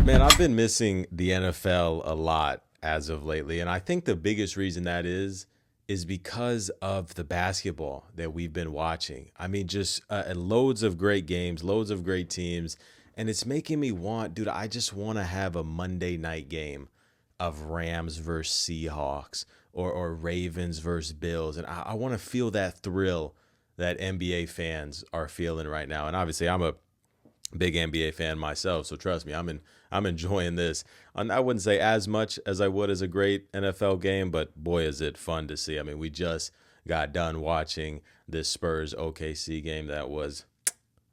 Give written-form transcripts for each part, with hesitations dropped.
Man, I've been missing the NFL a lot as of lately, and I think the biggest reason that is because of the basketball that we've been watching. I mean, just loads of great games, loads of great teams, and it's making me want, dude. I just want to have a Monday night game of Rams versus Seahawks or Ravens versus Bills, and I want to feel that thrill that NBA fans are feeling right now. And obviously, I'm a big NBA fan myself, so trust me, I'm enjoying this. And I wouldn't say as much as I would as a great NFL game, but boy, is it fun to see. I mean, we just got done watching this Spurs OKC game that was,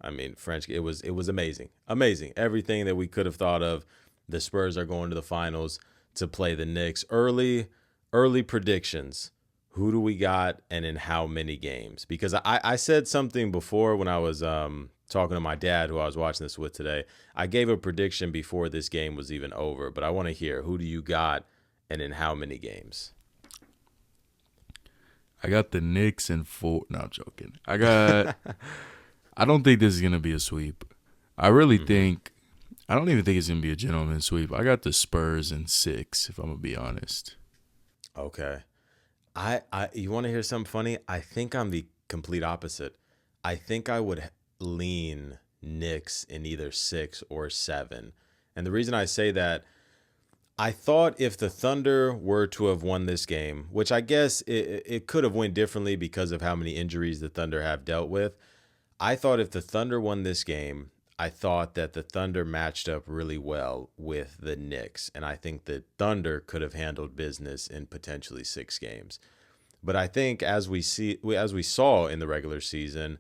I mean, French. It was amazing, amazing. Everything that we could have thought of. The Spurs are going to the finals to play the Knicks. Early predictions. Who do we got, and in how many games? Because I said something before when I was talking to my dad, who I was watching this with today. I gave a prediction before this game was even over, but I want to hear, who do you got, and in how many games? I got the Knicks in 4. No, I'm joking. I don't think this is going to be a sweep. I really think, I don't even think it's going to be a gentleman's sweep. I got the Spurs in 6, if I'm going to be honest. Okay. You want to hear something funny? I think I'm the complete opposite. I think I would lean Knicks in either 6 or 7. And the reason I say that, I thought if the Thunder were to have won this game, which I guess it could have went differently because of how many injuries the Thunder have dealt with. I thought if the Thunder won this game, I thought that the Thunder matched up really well with the Knicks. And I think the Thunder could have handled business in potentially 6 games. But I think as we saw in the regular season,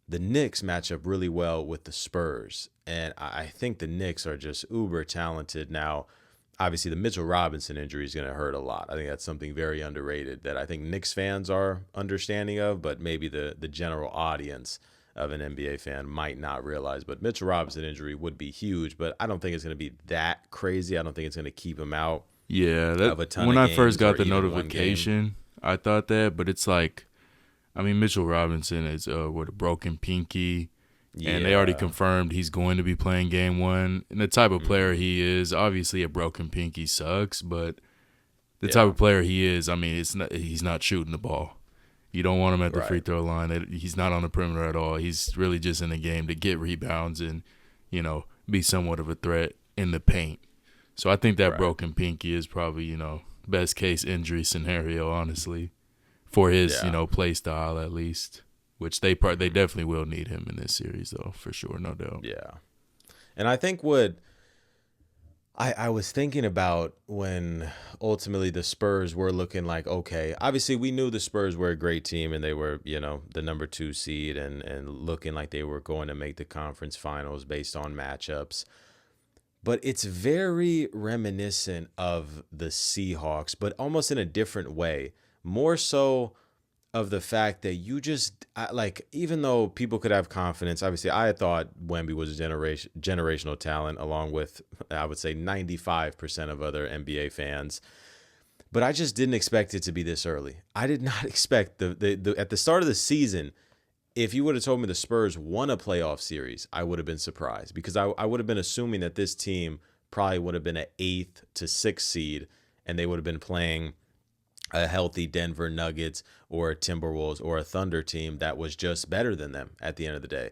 the Knicks match up really well with the Spurs. And I think the Knicks are just uber talented now. Obviously, the Mitchell Robinson injury is going to hurt a lot. I think that's something very underrated that I think Knicks fans are understanding of, but maybe the general audience of an NBA fan might not realize. But Mitchell Robinson injury would be huge, but I don't think it's going to be that crazy. I don't think it's going to keep him out of a ton when of I games first got or the even one game. notification, I thought that, but it's like, I mean, Mitchell Robinson is with a broken pinky, and they already Yeah. confirmed he's going to be playing game 1. And the type of player he is, obviously a broken pinky sucks, but the type of player he is, I mean, he's not shooting the ball. You don't want him at the free throw line. He's not on the perimeter at all. He's really just in the game to get rebounds and, be somewhat of a threat in the paint. So I think that broken pinky is probably, best case injury scenario, honestly, for his, play style at least, which they definitely will need him in this series, though, for sure, no doubt. Yeah. And I think what I was thinking about when ultimately the Spurs were looking like, okay, obviously we knew the Spurs were a great team and they were, the number 2 seed and looking like they were going to make the conference finals based on matchups. But it's very reminiscent of the Seahawks, but almost in a different way. More so of the fact that you just even though people could have confidence, obviously I had thought Wemby was a generational talent along with, I would say, 95% of other NBA fans. But I just didn't expect it to be this early. I did not expect the at the start of the season, if you would have told me the Spurs won a playoff series, I would have been surprised because I would have been assuming that this team probably would have been an 8th to 6th seed and they would have been playing a healthy Denver Nuggets or a Timberwolves or a Thunder team that was just better than them at the end of the day.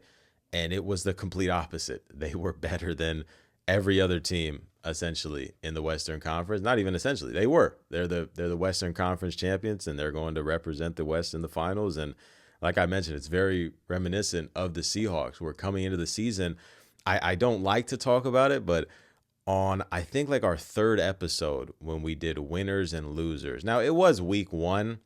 And it was the complete opposite. They were better than every other team essentially in the Western Conference. Not even essentially. They were. They're the Western Conference champions and they're going to represent the West in the finals. And like I mentioned, it's very reminiscent of the Seahawks. We're coming into the season. I don't like to talk about it, but on, I think, like our 3rd episode when we did winners and losers. Now, it was week 1,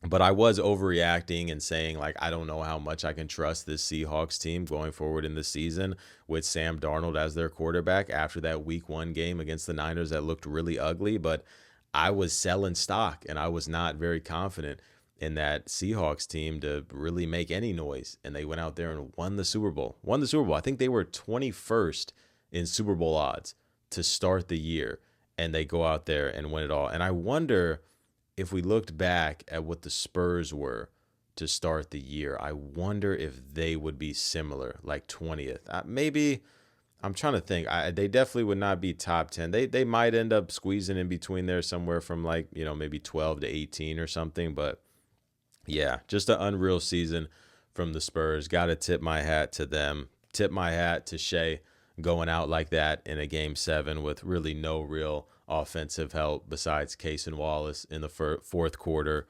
but I was overreacting and saying, like, I don't know how much I can trust this Seahawks team going forward in the season with Sam Darnold as their quarterback after that week 1 game against the Niners that looked really ugly. But I was selling stock, and I was not very confident in that Seahawks team to really make any noise. And they went out there and won the Super Bowl. I think they were 21st in Super Bowl odds to start the year, and they go out there and win it all. And I wonder if we looked back at what the Spurs were to start the year, I wonder if they would be similar, like 20th. Maybe I'm trying to think. They definitely would not be top 10. They might end up squeezing in between there somewhere from like, maybe 12 to 18 or something. But yeah, just an unreal season from the Spurs. Got to tip my hat to them. Tip my hat to Shea going out like that in a game 7 with really no real offensive help besides Case and Wallace in the fourth quarter.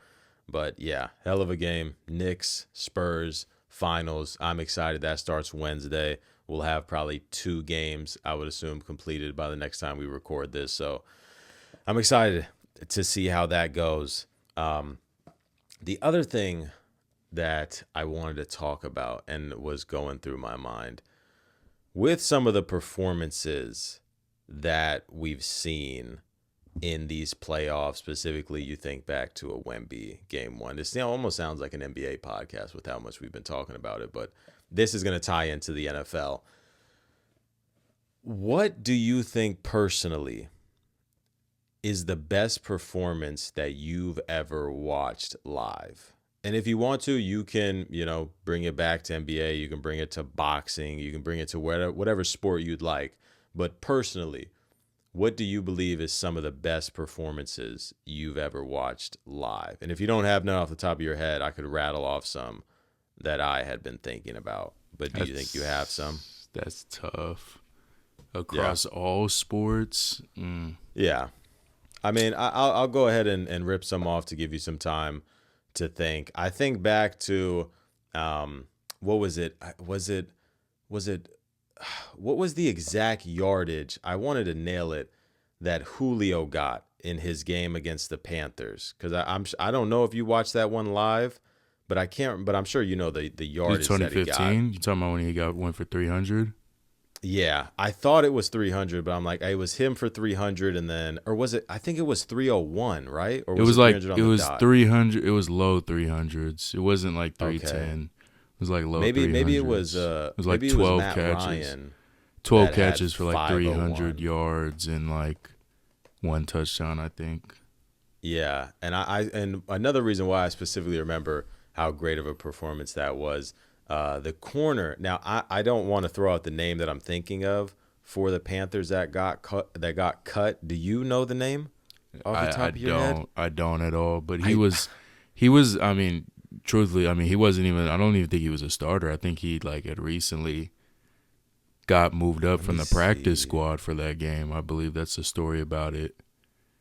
But yeah, hell of a game. Knicks, Spurs, finals. I'm excited. That starts Wednesday. We'll have probably 2 games, I would assume, completed by the next time we record this. So I'm excited to see how that goes. The other thing that I wanted to talk about and was going through my mind with some of the performances that we've seen in these playoffs, specifically, you think back to a Wemby game 1. This almost sounds like an NBA podcast with how much we've been talking about it, but this is going to tie into the NFL. What do you think personally is the best performance that you've ever watched live? And if you want to, you can, bring it back to NBA. You can bring it to boxing. You can bring it to whatever sport you'd like. But personally, what do you believe is some of the best performances you've ever watched live? And if you don't have none off the top of your head, I could rattle off some that I had been thinking about. But do you think you have some? That's tough. Across all sports? Yeah. I mean, I'll go ahead and rip some off to give you some time to think. I think back to, what was it? What was the exact yardage? I wanted to nail it that Julio got in his game against the Panthers. Because I don't know if you watched that one live, but I can't. But I'm sure you know the yardage that he got. 2015. You talking about when he went for 300? Yeah, I thought it was 300, but I'm like, it was him for 300, and then, or was it? I think it was 301, right? Or it was like 300 300. It was low 300s. It wasn't like 310. Okay. It was like low. Maybe it was. It was like 12 catches. 12 catches for like 300 yards and like 1 touchdown, I think. Yeah, and another reason why I specifically remember how great of a performance that was. The corner. Now, I don't want to throw out the name that I'm thinking of for the Panthers that got cut. Do you know the name off the top of your head? I don't at all. But he was. I mean, truthfully, he wasn't even. I don't even think he was a starter. I think he had recently got moved up from the practice squad for that game. I believe that's the story about it.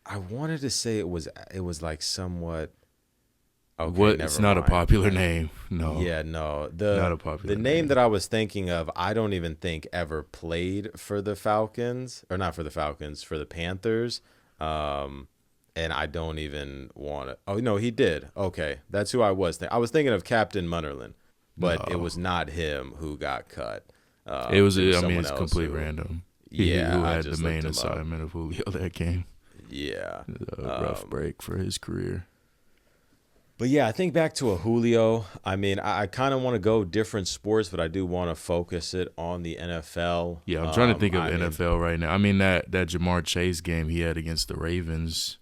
I wanted to say it was like somewhat. Okay, it's not a popular name. No. Yeah, no. Not a popular the name that I was thinking of, I don't even think ever played for the Falcons, or not for the Falcons, for the Panthers. And I don't even want to. Oh, no, he did. Okay, that's who I was thinking. I was thinking of Captain Munnerlin, but it was not him who got cut. It was it's complete random. Who had the main assignment of Julio that game. Yeah. A rough break for his career. But yeah, I think back to a Julio. I mean, I kind of want to go different sports, but I do want to focus it on the NFL. Yeah, I'm trying to think of NFL right now. I mean, that Jamar Chase game he had against the Ravens,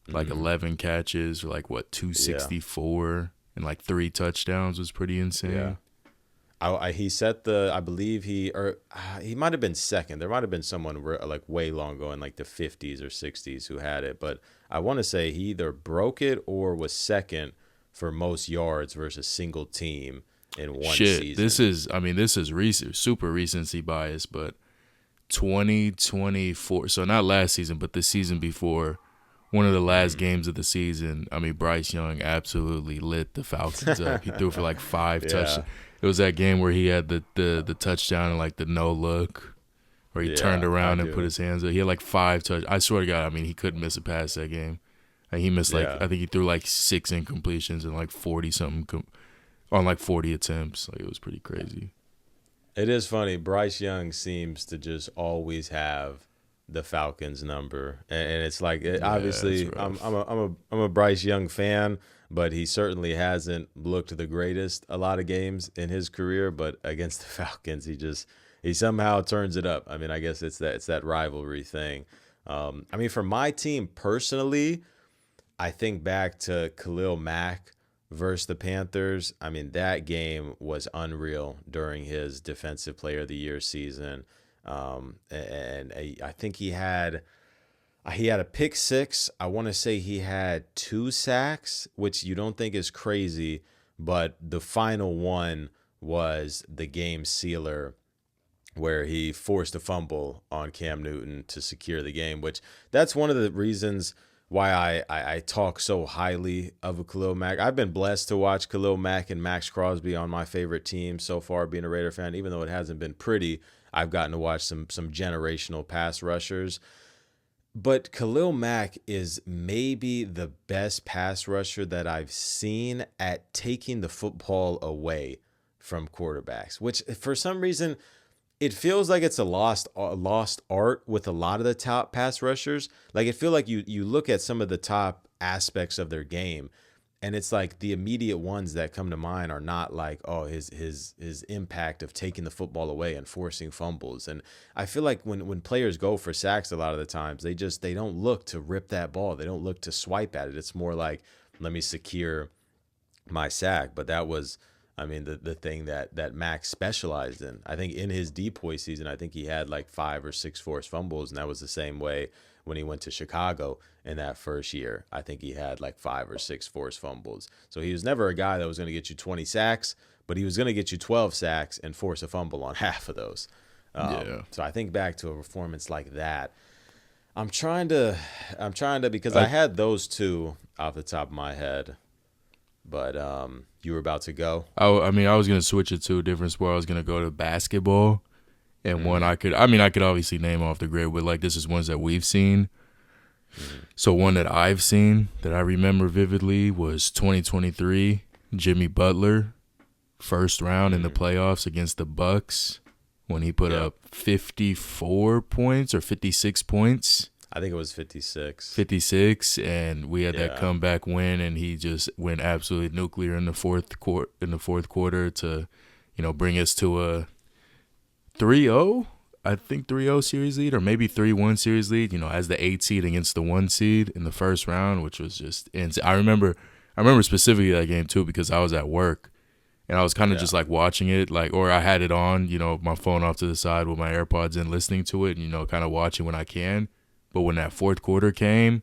11 catches, or 264, and 3 touchdowns was pretty insane. Yeah. He set I believe he might have been second. There might have been someone way long ago in the 50s or 60s who had it, but I want to say he either broke it or was second for most yards versus single team in one season. This is recent, super recency bias, but 2024. So not last season, but the season before. One of the last games of the season. Bryce Young absolutely lit the Falcons up. He threw for 5 touchdowns. It was that game where he had the touchdown and the no look, where he turned around and put his hands up. He had 5 touchdowns. I swear to God, he couldn't miss a pass that game. And he missed I think he threw 6 incompletions and 40 something on 40 attempts. It was pretty crazy. It is funny. Bryce Young seems to just always have the Falcons number, and it's obviously I'm a Bryce Young fan. But he certainly hasn't looked the greatest a lot of games in his career. But against the Falcons, he somehow turns it up. I guess it's that rivalry thing. For my team personally, I think back to Khalil Mack versus the Panthers. That game was unreal during his Defensive Player of the Year season. I think he had a pick six. I want to say he had 2 sacks, which you don't think is crazy, but the final one was the game sealer where he forced a fumble on Cam Newton to secure the game, which that's one of the reasons why I talk so highly of a Khalil Mack. I've been blessed to watch Khalil Mack and Max Crosby on my favorite team so far, being a Raider fan. Even though it hasn't been pretty, I've gotten to watch some generational pass rushers. But Khalil Mack is maybe the best pass rusher that I've seen at taking the football away from quarterbacks, which for some reason it feels like it's a lost art with a lot of the top pass rushers. Like, it feel like you look at some of the top aspects of their game, and it's like the immediate ones that come to mind are not like, oh, his impact of taking the football away and forcing fumbles. And I feel like when players go for sacks, a lot of the times they don't look to rip that ball. They don't look to swipe at it. It's more like, let me secure my sack. But that was, I mean, the thing that Max specialized in. I think in his depoy season, I think he had like 5 or 6 forced fumbles, and that was the same way when he went to Chicago in that first year. I think he had like 5 or 6 forced fumbles. So he was never a guy that was going to get you 20 sacks, but he was going to get you 12 sacks and force a fumble on half of those. So I think back to a performance like that. I'm trying to because I had those two off the top of my head. But you were about to go. I was gonna switch it to a different sport. I was gonna go to basketball, and one I could obviously name off the grid, but like this is ones that we've seen. So one that I've seen that I remember vividly was 2023 Jimmy Butler, first round in the playoffs against the Bucks, when he put up 54 points or 56 points. I think it was 56. 56, and we had that comeback win, and he just went absolutely nuclear in the fourth quarter to, bring us to a 3-0, I think 3-0 series lead, or maybe 3-1 series lead, as the 8 seed against the 1 seed in the first round, which was just insane. I remember specifically that game too, because I was at work, and I was kind of just like watching it, or I had it on, my phone off to the side with my AirPods in, listening to it, and kind of watching when I can. But when that fourth quarter came,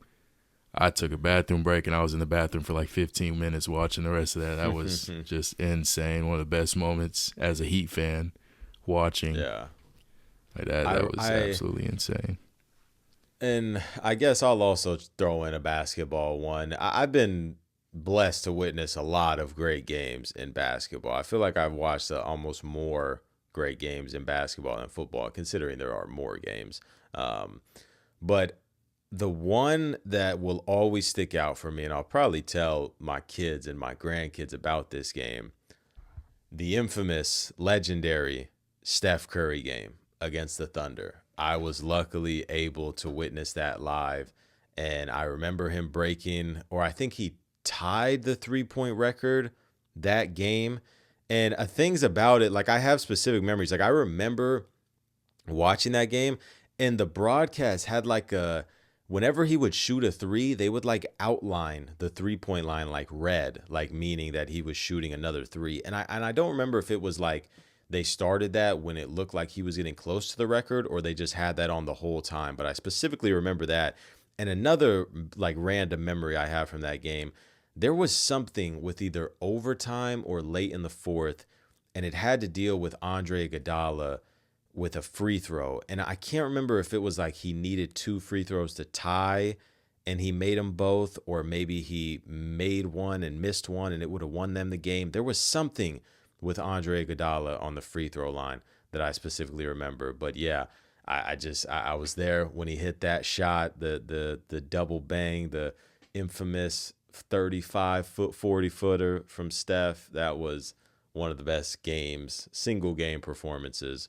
I took a bathroom break, and I was in the bathroom for like 15 minutes watching the rest of that. That was just insane. One of the best moments as a Heat fan watching. Yeah. Like that was absolutely insane. And I guess I'll also throw in a basketball one. I've been blessed to witness a lot of great games in basketball. I feel like I've watched almost more great games in basketball than football, considering there are more games. But the one that will always stick out for me, and I'll probably tell my kids and my grandkids about this game, the infamous, legendary Steph Curry game against the Thunder. I was luckily able to witness that live, and I remember him breaking, or I think he tied the 3-point record that game. And things about it, like I have specific memories. Like I remember watching that game, and the broadcast had like whenever he would shoot a 3, they would like outline the 3-point line like red, like meaning that he was shooting another 3. And I don't remember if it was like they started that when it looked like he was getting close to the record, or they just had that on the whole time. But I specifically remember that. And another like random memory I have from that game, there was something with either overtime or late in the fourth, and it had to deal with Andre Iguodala with a free throw. And I can't remember if it was like he needed 2 free throws to tie and he made them both, or maybe he made one and missed one and it would have won them the game. There was something with Andre Iguodala on the free throw line that I specifically remember. But yeah, I was there when he hit that shot, the double bang, the infamous 35-foot 40-footer from Steph. That was one of the best single game performances,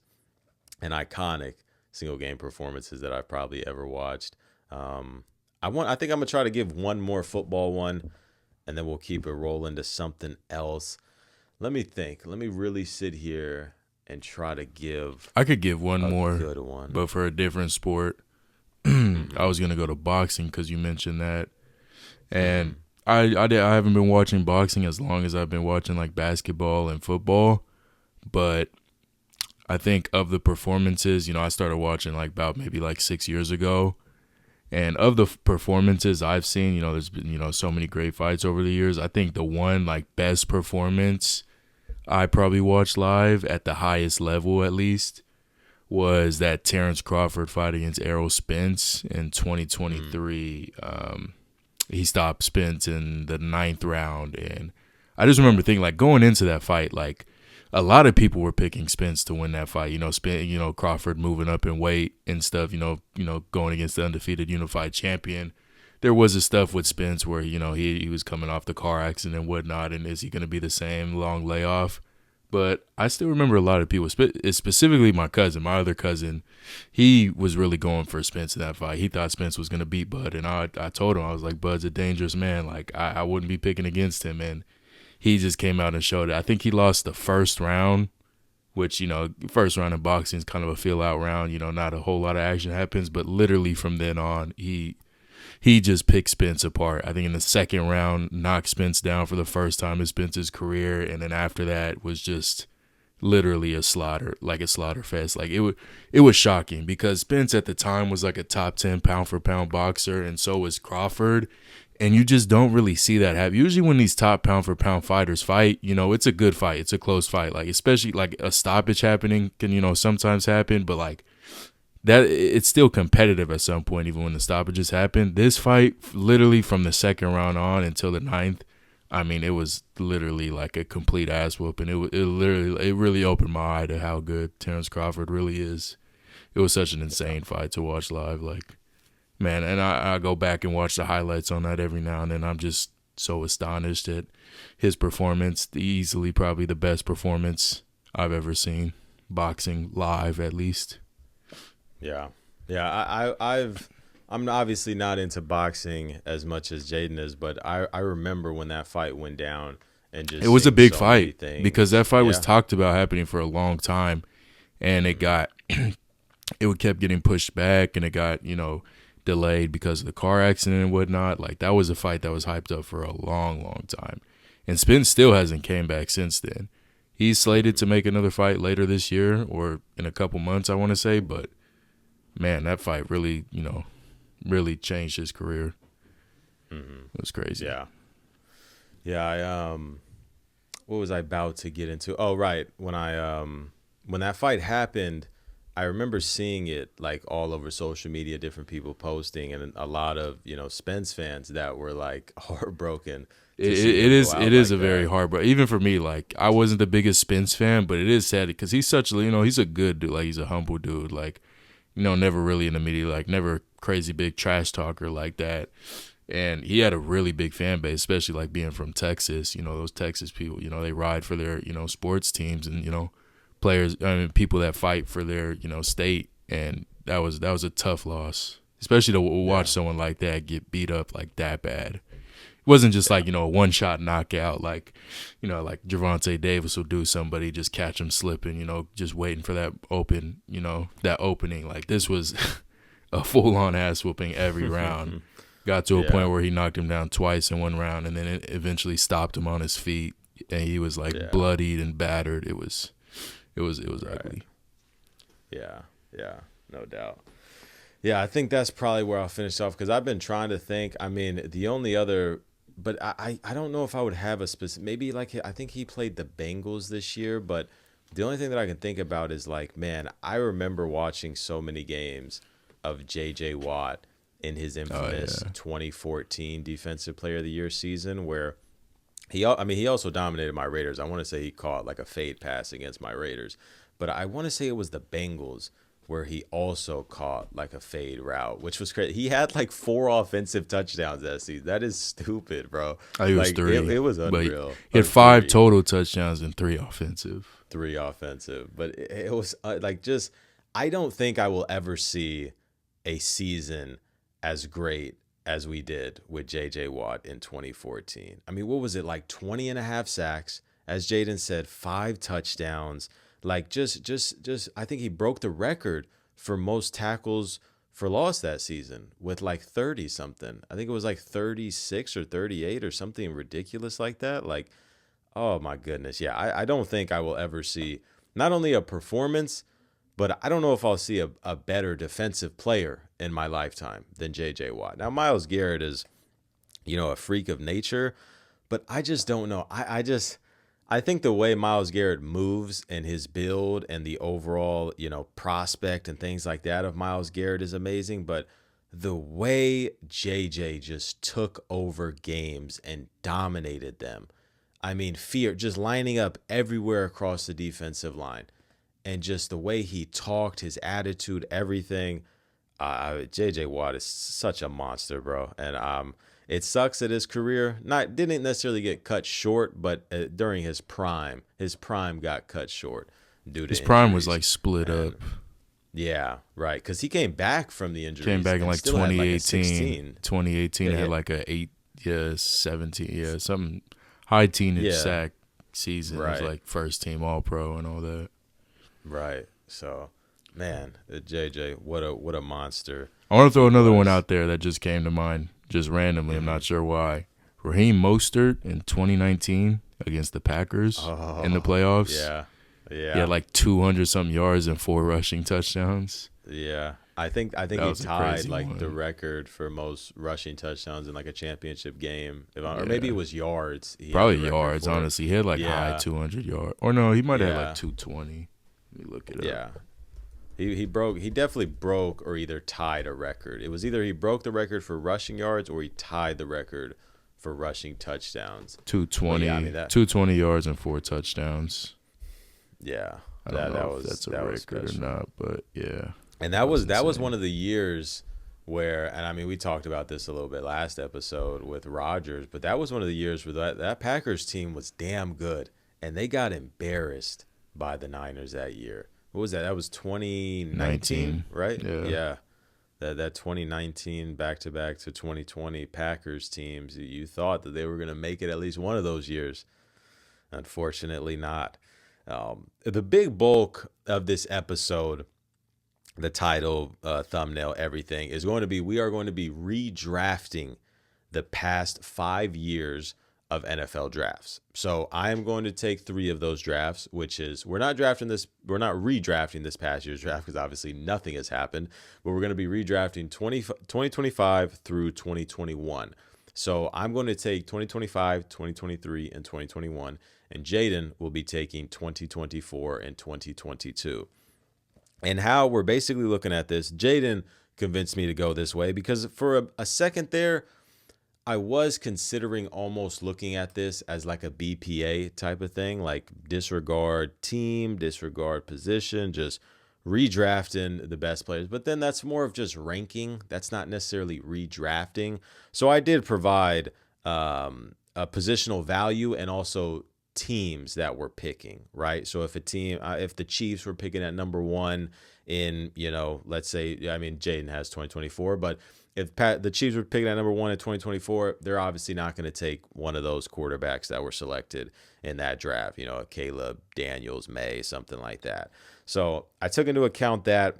and iconic single game performances that I've probably ever watched. I think I'm gonna try to give one more football one, and then we'll keep it rolling to something else. Let me think. Let me really sit here and try to give. I could give one more good one, but for a different sport. I was gonna go to boxing because you mentioned that, and I haven't been watching boxing as long as I've been watching like basketball and football, but I think of the performances, I started watching like about maybe like 6 years ago. And of the performances I've seen, there's been, so many great fights over the years. I think the one like best performance I probably watched live at the highest level at least was that Terrence Crawford fight against Errol Spence in 2023. He stopped Spence in the 9th round. And I just remember thinking like going into that fight, like a lot of people were picking Spence to win that fight. Crawford moving up in weight and stuff. Going against the undefeated unified champion. There was a stuff with Spence where he was coming off the car accident and whatnot, and is he going to be the same long layoff? But I still remember a lot of people, specifically my other cousin. He was really going for Spence in that fight. He thought Spence was going to beat Bud, and I told him, I was like, Bud's a dangerous man. Like I wouldn't be picking against him, and he just came out and showed it. I think he lost the first round, which, first round in boxing is kind of a feel-out round. Not a whole lot of action happens. But literally from then on, he just picked Spence apart. I think in the second round, knocked Spence down for the first time in Spence's career. And then after that was just literally a slaughter, like a slaughter fest. Like it was shocking because Spence at the time was like a top 10 pound-for-pound boxer, and so was Crawford. And you just don't really see that happen. Usually when these top pound-for-pound fighters fight, it's a good fight. It's a close fight. Like, especially, like, a stoppage happening can, sometimes happen. But, like, that it's still competitive at some point, even when the stoppages happen. This fight, literally from the second round on until the 9th, I mean, it was literally like a complete ass whooping. It really opened my eye to how good Terrence Crawford really is. It was such an insane fight to watch live, like. Man, and I go back and watch the highlights on that every now and then. I'm just so astonished at his performance. Easily probably the best performance I've ever seen, boxing live at least. Yeah. I'm obviously not into boxing as much as Jaden is, but I remember when that fight went down and just it was a big so fight because that fight was talked about happening for a long time, and it got it kept getting pushed back, and it got delayed because of the car accident and whatnot. Like, that was a fight that was hyped up for a long, long time. And Spence still hasn't came back since then. He's slated to make another fight later this year or in a couple months, I want to say. But, man, that fight really, really changed his career. Mm-hmm. It was crazy. Yeah, what was I about to get into? Oh, right. When that fight happened, I remember seeing it like all over social media, different people posting, and a lot of Spence fans that were like heartbroken. It is a very heartbroken. Even for me, like I wasn't the biggest Spence fan, but it is sad because he's such he's a good dude. Like he's a humble dude. Like never really in the media, like never crazy big trash talker like that. And he had a really big fan base, especially like being from Texas. Those Texas people. They ride for their sports teams and players, people that fight for their, state, and that was a tough loss, especially to watch someone like that get beat up like that bad. It wasn't just like a one-shot knockout like like Gervonta Davis will do somebody, just catch him slipping, just waiting for that that opening. Like this was a full-on ass whooping every round. Got to a point where he knocked him down twice in one round, and then it eventually stopped him on his feet, and he was like bloodied and battered. It was ugly. Yeah, no doubt. Yeah, I think that's probably where I'll finish off because I've been trying to think. I mean, the only other, but I don't know if I would have a specific, maybe like I think he played the Bengals this year, but the only thing that I can think about is like, man, I remember watching so many games of J.J. Watt in his infamous 2014 Defensive Player of the Year season where he also dominated my Raiders. I want to say he caught like a fade pass against my Raiders, but I want to say it was the Bengals where he also caught like a fade route, which was crazy. He had like 4 offensive touchdowns that season. That is stupid, bro. I was like, 3. It was unreal. He had 5 total touchdowns and 3 offensive. 3 offensive, but it was like just I don't think I will ever see a season as great as we did with J.J. Watt in 2014. I mean, what was it, like 20 and a half sacks? As Jaden said, 5 touchdowns. Like, just I think he broke the record for most tackles for loss that season with like 30-something. I think it was like 36 or 38 or something ridiculous like that. Like, oh, my goodness. Yeah, I don't think I will ever see not only a performance, but I don't know if I'll see a better defensive player in my lifetime than J.J. Watt. Now, Myles Garrett is, a freak of nature, but I just don't know. I think the way Myles Garrett moves and his build and the overall, prospect and things like that of Myles Garrett is amazing. But the way JJ just took over games and dominated them, I mean, just lining up everywhere across the defensive line. And just the way he talked, his attitude, everything. JJ Watt is such a monster, bro. And it sucks that his career didn't necessarily get cut short, but during his prime got cut short due to his injuries. prime was like split up. Yeah, right. Because he came back from the injuries. Came back in like 2018. 2018 Yeah, had like a 17, something high teenage sack season. Right. It was like first team All Pro and all that. Right. So, man, JJ, what a monster. I want to throw another one out there that just came to mind, just randomly. I'm not sure why. Raheem Mostert in 2019 against the Packers in the playoffs. Yeah. He had like 200-something yards and 4 rushing touchdowns. Yeah. I think he tied like the record for most rushing touchdowns in like a championship game. Or maybe it was yards. Probably yards, honestly. He had like high 200 yards. Or no, he might have had like 220. Let me look it up. Yeah. He definitely broke or either tied a record. It was either he broke the record for rushing yards or he tied the record for rushing touchdowns. 220. 220 yards and 4 touchdowns. Yeah. I don't know if that's a record or not, but yeah. And that was one of the years where, and I mean, we talked about this a little bit last episode with Rodgers, but that was one of the years where that Packers team was damn good, and they got embarrassed by the Niners that year. What was that? That was 2019, right? Yeah. That 2019 back-to-back to 2020 Packers teams, you thought that they were going to make it at least one of those years. Unfortunately not. The big bulk of this episode, the title, thumbnail, everything, is going to be, we are going to be redrafting the past 5 years of NFL drafts. So I am going to take 3 of those drafts, which is, we're not redrafting this past year's draft because obviously nothing has happened, but we're going to be redrafting 2025 through 2021. So I'm going to take 2025, 2023, and 2021, and Jaden will be taking 2024 and 2022. And how we're basically looking at this, Jaden convinced me to go this way because for a second there, I was considering almost looking at this as like a BPA type of thing, like disregard team, disregard position, just redrafting the best players. But then that's more of just ranking. That's not necessarily redrafting. So I did provide a positional value and also teams that we're picking, right? So if if the Chiefs were picking at number 1 in, let's say, I mean, Jaden has 2024, but if the Chiefs were picking at number 1 in 2024, they're obviously not going to take one of those quarterbacks that were selected in that draft, Caleb, Daniels, May, something like that. So I took into account the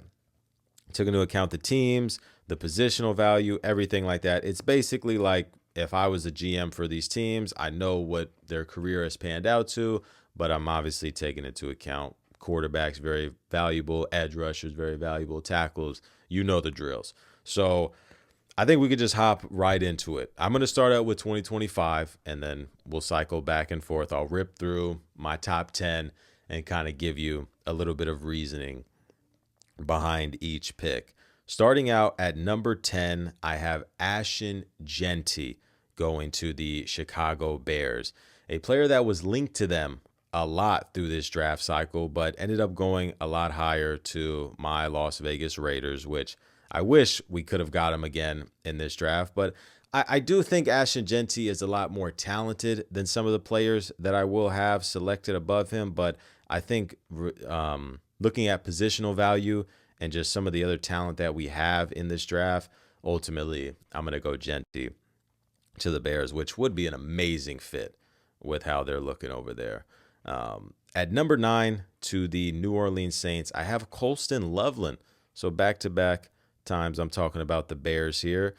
teams, the positional value, everything like that. It's basically like if I was a GM for these teams, I know what their career has panned out to, but I'm obviously taking into account quarterbacks, very valuable, edge rushers, very valuable, tackles, the drills. So I think we could just hop right into it. I'm going to start out with 2025, and then we'll cycle back and forth. I'll rip through my top 10 and kind of give you a little bit of reasoning behind each pick. Starting out at number 10, I have Ashton Jeanty going to the Chicago Bears, a player that was linked to them a lot through this draft cycle, but ended up going a lot higher to my Las Vegas Raiders, which I wish we could have got him again in this draft. But I do think Ashton Jeanty is a lot more talented than some of the players that I will have selected above him. But I think looking at positional value and just some of the other talent that we have in this draft, ultimately, I'm going to go Jeanty to the Bears, which would be an amazing fit with how they're looking over there. At number 9, to the New Orleans Saints, I have Colston Loveland. So back-to-back times I'm talking about the Bears here.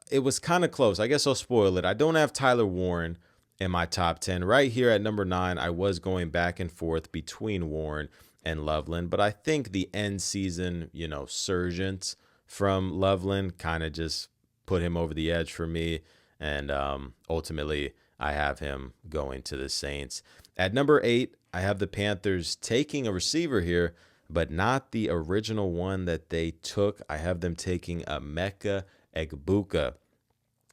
It was kind of close. I guess I'll spoil it. I don't have Tyler Warren in my top 10. Right here at number 9, I was going back and forth between Warren and Loveland. But I think the end season, surgence from Loveland kind of just put him over the edge for me. And ultimately, I have him going to the Saints. At number 8, I have the Panthers taking a receiver here, but not the original one that they took. I have them taking Emeka Egbuka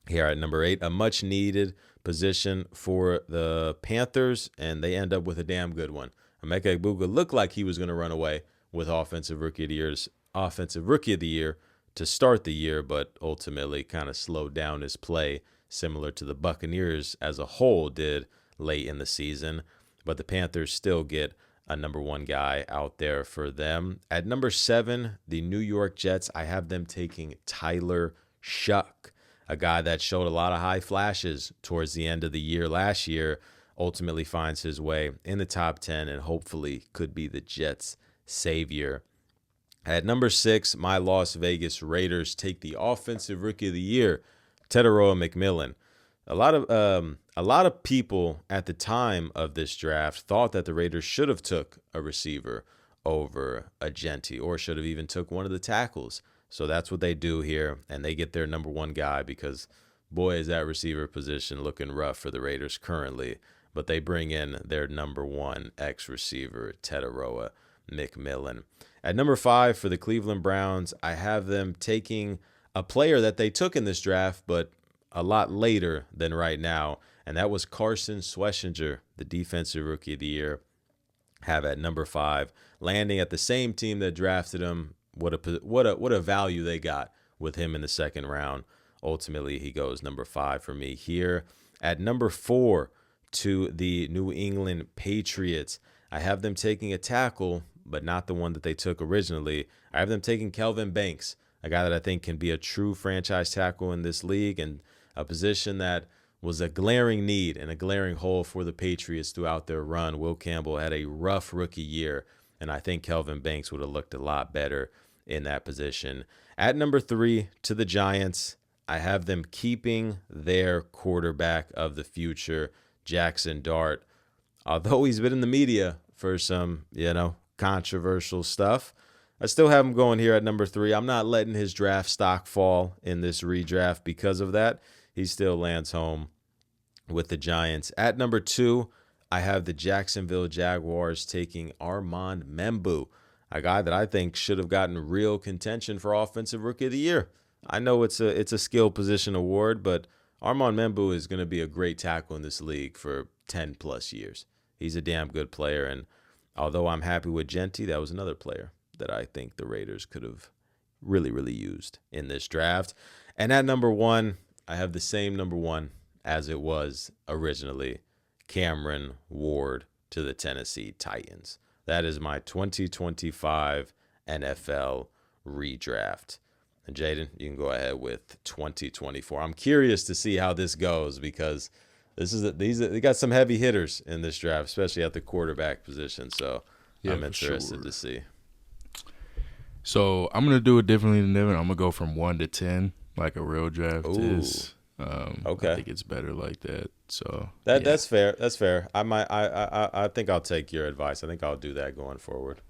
here at number 8, a much needed position for the Panthers, and they end up with a damn good one. Emeka Egbuka looked like he was going to run away with Offensive Rookie of the Year to start the year, but ultimately kind of slowed down his play, similar to the Buccaneers as a whole did late in the season. But the Panthers still get a number 1 guy out there for them. At number 7, the New York Jets, I have them taking Tyler Shuck, a guy that showed a lot of high flashes towards the end of the year last year, ultimately finds his way in the top 10 and hopefully could be the Jets' savior. At number 6, my Las Vegas Raiders take the Offensive Rookie of the Year, Teteroa McMillan. A lot of people at the time of this draft thought that the Raiders should have took a receiver over a Genti, or should have even took one of the tackles. So that's what they do here, and they get their number 1 guy because, boy, is that receiver position looking rough for the Raiders currently. But they bring in their number 1 ex-receiver, Teteroa McMillan. At number 5 for the Cleveland Browns, I have them taking a player that they took in this draft, but a lot later than right now, and that was Carson Schlesinger, the Defensive Rookie of the Year, have at number 5, landing at the same team that drafted him. What a value they got with him in the second round. Ultimately, he goes number 5 for me here. At number 4 to the New England Patriots, I have them taking a tackle, but not the one that they took originally. I have them taking Kelvin Banks, a guy that I think can be a true franchise tackle in this league, and a position that was a glaring need and a glaring hole for the Patriots throughout their run. Will Campbell had a rough rookie year, and I think Kelvin Banks would have looked a lot better in that position. At number 3 to the Giants, I have them keeping their quarterback of the future, Jackson Dart. Although he's been in the media for some, controversial stuff, I still have him going here at number 3. I'm not letting his draft stock fall in this redraft because of that. He still lands home with the Giants. At number 2, I have the Jacksonville Jaguars taking Armand Membu, a guy that I think should have gotten real contention for Offensive Rookie of the Year. I know it's a skill position award, but Armand Membu is going to be a great tackle in this league for 10 plus years. He's a damn good player, and although I'm happy with Genti, that was another player that I think the Raiders could have really, really used in this draft. And at number 1, I have the same number 1 as it was originally, Cameron Ward to the Tennessee Titans. That is my 2025 NFL redraft. And Jaden, you can go ahead with 2024. I'm curious to see how this goes because they got some heavy hitters in this draft, especially at the quarterback position. So I'm interested to see. So I'm gonna do it differently than Devin. I'm gonna go from 1 to 10, like a real draft is. Okay. I think it's better like that. So that's fair. That's fair. I think I'll take your advice. I think I'll do that going forward.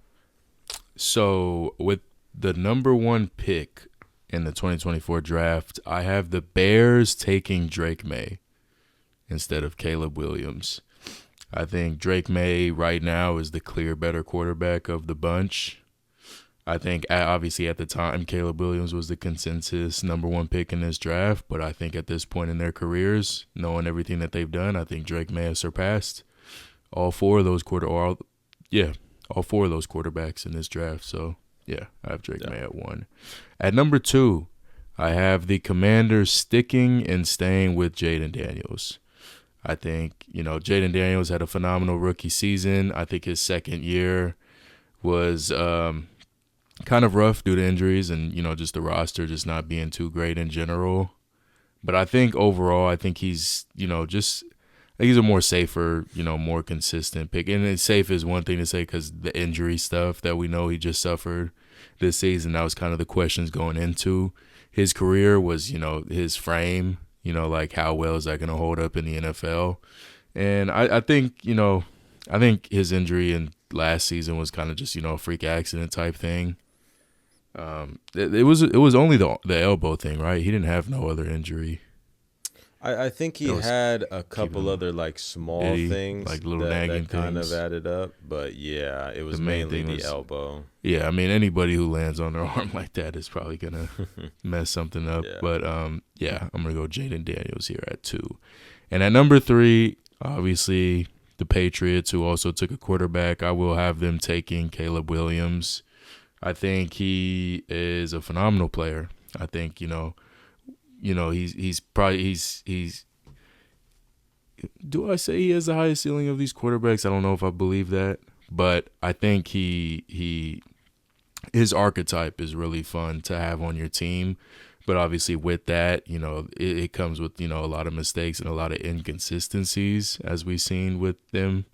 So with the number 1 pick in the 2024 draft, I have the Bears taking Drake May instead of Caleb Williams. I think Drake May right now is the clear better quarterback of the bunch. I think obviously at the time Caleb Williams was the consensus number 1 pick in this draft, but I think at this point in their careers, knowing everything that they've done, I think Drake may have surpassed all 4 of those quarterbacks in this draft. So yeah, I have Drake May at 1. At number 2, I have the Commanders sticking and staying with Jaden Daniels. I think, Jaden Daniels had a phenomenal rookie season. I think his second year was kind of rough due to injuries and, just the roster just not being too great in general. But I think overall, he's, he's a more safer, more consistent pick. And safe is one thing to say because the injury stuff that we know he just suffered this season, that was kind of the questions going into his career was, his frame, like how well is that going to hold up in the NFL? And I think, I think his injury and last season was kind of just a freak accident type thing. It was only the elbow thing, right? He didn't have no other injury. I think he had a couple other like small things, like little nagging that kind things. of added up, but yeah, it was mainly the elbow. Yeah, I mean anybody who lands on their arm like that is probably gonna mess something up. Yeah. But yeah, I'm gonna go Jaden Daniels here at 2, and at number 3, obviously the Patriots, who also took a quarterback. I will have them taking Caleb Williams. I think he is a phenomenal player. I think he's probably do I say he has the highest ceiling of these quarterbacks? I don't know if I believe that, but I think his archetype is really fun to have on your team. But obviously with that, it comes with, a lot of mistakes and a lot of inconsistencies, as we've seen with them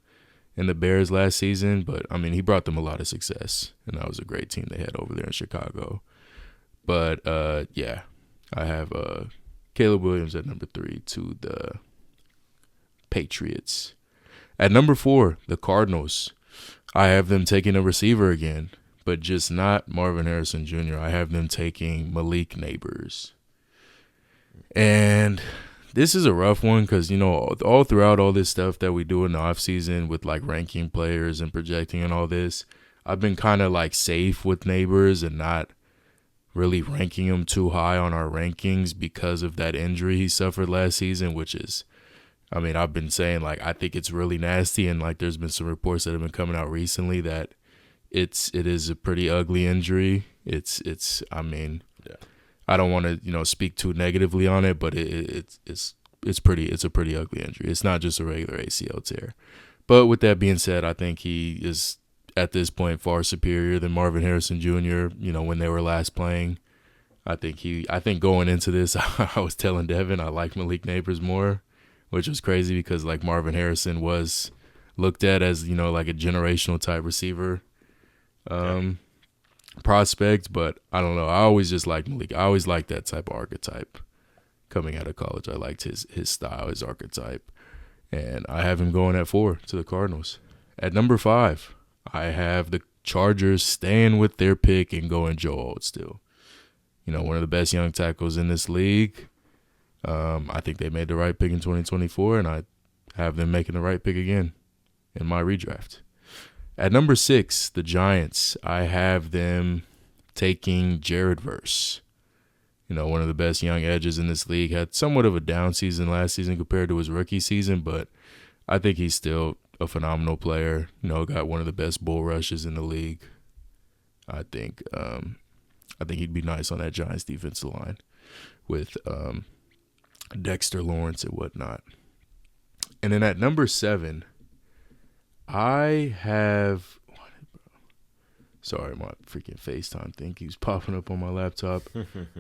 in the Bears last season. But I mean, he brought them a lot of success, and that was a great team they had over there in Chicago. But yeah, I have Caleb Williams at number 3 to the Patriots. At number 4, the Cardinals. I have them taking a receiver again, but just not Marvin Harrison Jr. I have them taking Malik Neighbors. And this is a rough one because, all throughout all this stuff that we do in the offseason with like ranking players and projecting and all this, I've been kind of like safe with Neighbors and not really ranking him too high on our rankings because of that injury he suffered last season, which is, I mean, I've been saying like I think it's really nasty, and like there's been some reports that have been coming out recently that it is a pretty ugly injury. I mean, yeah. I don't want to speak too negatively on it, but it's a pretty ugly injury. It's not just a regular ACL tear. But with that being said, I think he is at this point far superior than Marvin Harrison Jr. When they were last playing. I think going into this, I was telling Devin I like Malik Neighbors more, which was crazy because like Marvin Harrison was looked at as like a generational type receiver prospect, but I don't know. I always just liked Malik. I always liked that type of archetype coming out of college. I liked his style, his archetype, and I have him going at 4 to the Cardinals. At number 5, I have the Chargers staying with their pick and going Joe Alt still. One of the best young tackles in this league. I think they made the right pick in 2024, and I have them making the right pick again in my redraft. At number 6, the Giants, I have them taking Jared Verse. One of the best young edges in this league. Had somewhat of a down season last season compared to his rookie season, but I think he's still a phenomenal player. Got one of the best bull rushes in the league. I think he'd be nice on that Giants defensive line with Dexter Lawrence and whatnot. And then at number 7, I have sorry, my freaking FaceTime thing keeps popping up on my laptop.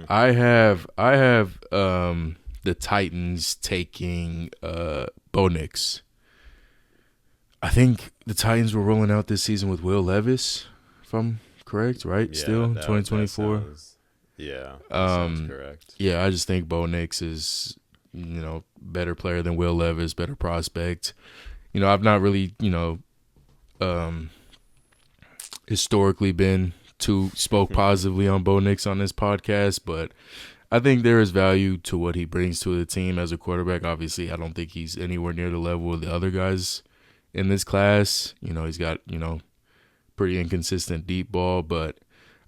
I have the Titans taking Bo Nix. I think the Titans were rolling out this season with Will Levis, if I'm correct, right? Yeah, still 2024. Yeah, that sounds correct. Yeah, I just think Bo Nix is, better player than Will Levis, better prospect. I've not really, historically been spoke positively on Bo Nix on this podcast, but I think there is value to what he brings to the team as a quarterback. Obviously, I don't think he's anywhere near the level of the other guys in this class. He's got, pretty inconsistent deep ball, but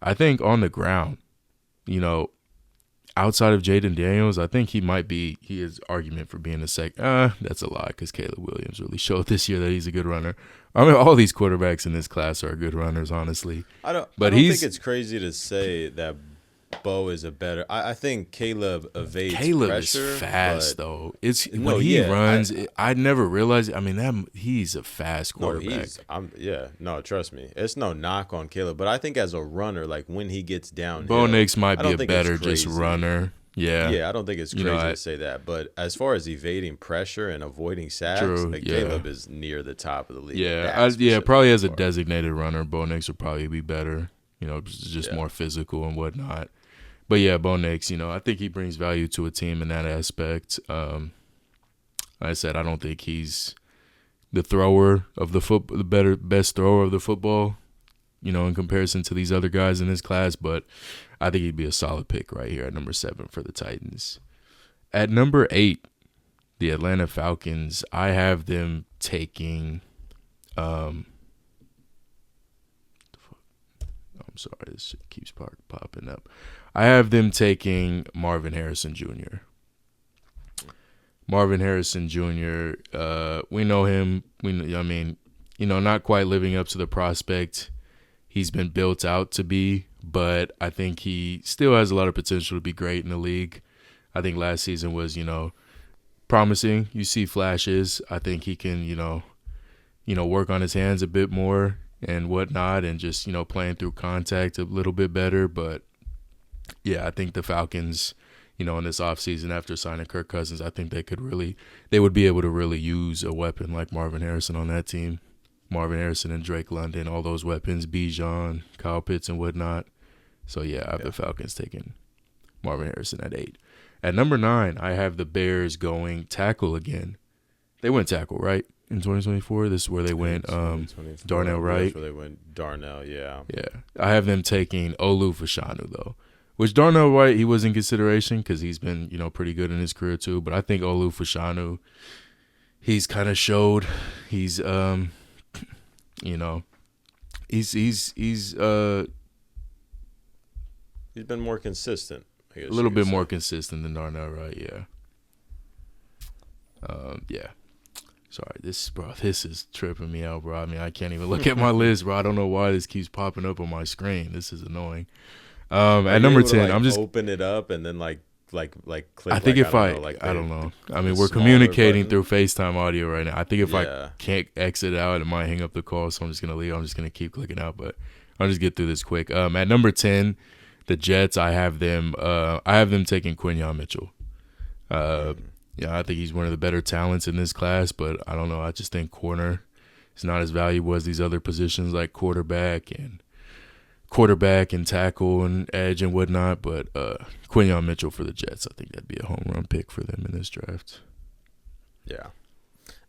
I think on the ground, outside of Jaden Daniels, I think he is argument for being a that's a lie because Caleb Williams really showed this year that he's a good runner. I mean, all these quarterbacks in this class are good runners, honestly. I don't think it's crazy to say that Bo is a better. I think Caleb evades pressure. Is fast though. When he runs. I never realized. I mean, he's a fast quarterback. Trust me. It's no knock on Caleb, but I think as a runner, like when he gets downhill, Bo Nix might be a better just runner. Yeah, I don't think it's crazy to say that. But as far as evading pressure and avoiding sacks, Caleb is near the top of the league. Yeah, probably as a designated runner, Bo Nix would probably be better. Just more physical and whatnot. But yeah, Bo Nix, I think he brings value to a team in that aspect. Like I said, I don't think he's, the thrower of the best thrower of the football, in comparison to these other guys in this class. But I think he'd be a solid pick right here at number 7 for the Titans. At number 8, the Atlanta Falcons, I have them taking I'm sorry, this shit keeps popping up. I have them taking Marvin Harrison Jr. Marvin Harrison Jr., we know him. Not quite living up to the prospect he's been built out to be, but I think he still has a lot of potential to be great in the league. I think last season was, promising. You see flashes. I think he can, work on his hands a bit more and whatnot, and just, playing through contact a little bit better. But yeah, I think the Falcons, in this offseason after signing Kirk Cousins, I think they would be able to really use a weapon like Marvin Harrison on that team. Marvin Harrison and Drake London, all those weapons, Bijan, Kyle Pitts and whatnot. So yeah, I have the Falcons taking Marvin Harrison at 8. At number 9, I have the Bears going tackle again. They went tackle, right? In 2024, this is where they went Darnell Wright. That's where they went Darnell, yeah. Yeah. I have them taking Olu Fashanu, though. Which Darnell Wright, he was in consideration because he's been, pretty good in his career too. But I think Olu Fashanu, he's kind of showed he's, he's been more consistent. I guess a little bit more consistent than Darnell Wright, yeah. Yeah. Sorry, this is tripping me out, bro. I mean, I can't even look at my list, bro. I don't know why this keeps popping up on my screen. This is annoying. At number 10, I'm just open it up and then click. I think I don't know. I mean, we're communicating through FaceTime audio right now. I think if I can't exit out, it might hang up the call. So I'm just gonna leave. I'm just gonna keep clicking out, but I'll just get through this quick. At number 10, the Jets. I have them taking Quinyon Mitchell. Yeah, I think he's one of the better talents in this class, but I don't know. I just think corner is not as valuable as these other positions like quarterback and tackle and edge and whatnot. But Quinyon Mitchell for the Jets, I think that'd be a home run pick for them in this draft. Yeah,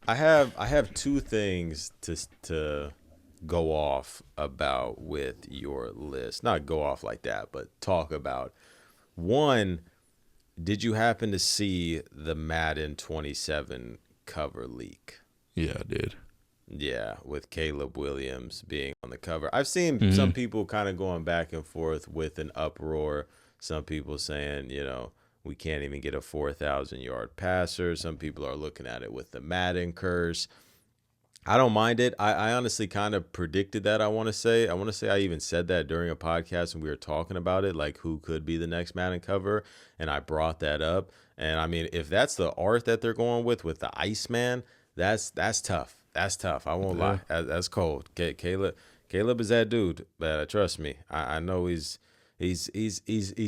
I have 2 things to go off about with your list. Not go off like that, but talk about. One, did you happen to see the Madden 27 cover leak? Yeah, I did. Yeah, with Caleb Williams being on the cover. I've seen some people kind of going back and forth with an uproar. Some people saying, we can't even get a 4,000-yard passer. Some people are looking at it with the Madden curse. I don't mind it. I honestly kind of predicted that, I want to say. I even said that during a podcast when we were talking about it, like who could be the next Madden cover, and I brought that up. And, I mean, if that's the art that they're going with the Iceman, that's tough. That's tough. I won't lie. That's cold. Caleb is that dude. But trust me, I know he's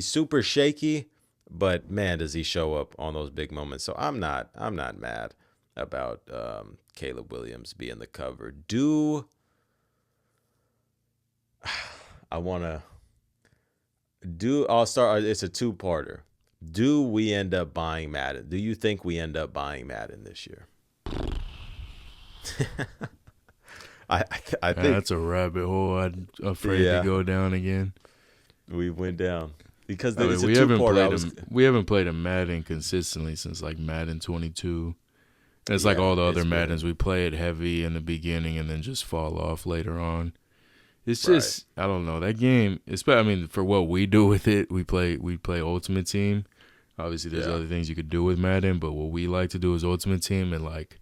super shaky, but man, does he show up on those big moments. So I'm not mad about Caleb Williams being the cover. I'll start. It's a 2-parter. Do we end up buying Madden? Do you think we end up buying Madden this year? I think that's a rabbit hole I'm afraid to go down again. We went down because we haven't played a Madden consistently since like Madden 22. It's like all the other Maddens. We play it heavy in the beginning and then just fall off later on. It's just I don't know that game. I mean, for what we do with it, we play Ultimate Team. Obviously, there's other things you could do with Madden, but what we like to do is Ultimate Team, and like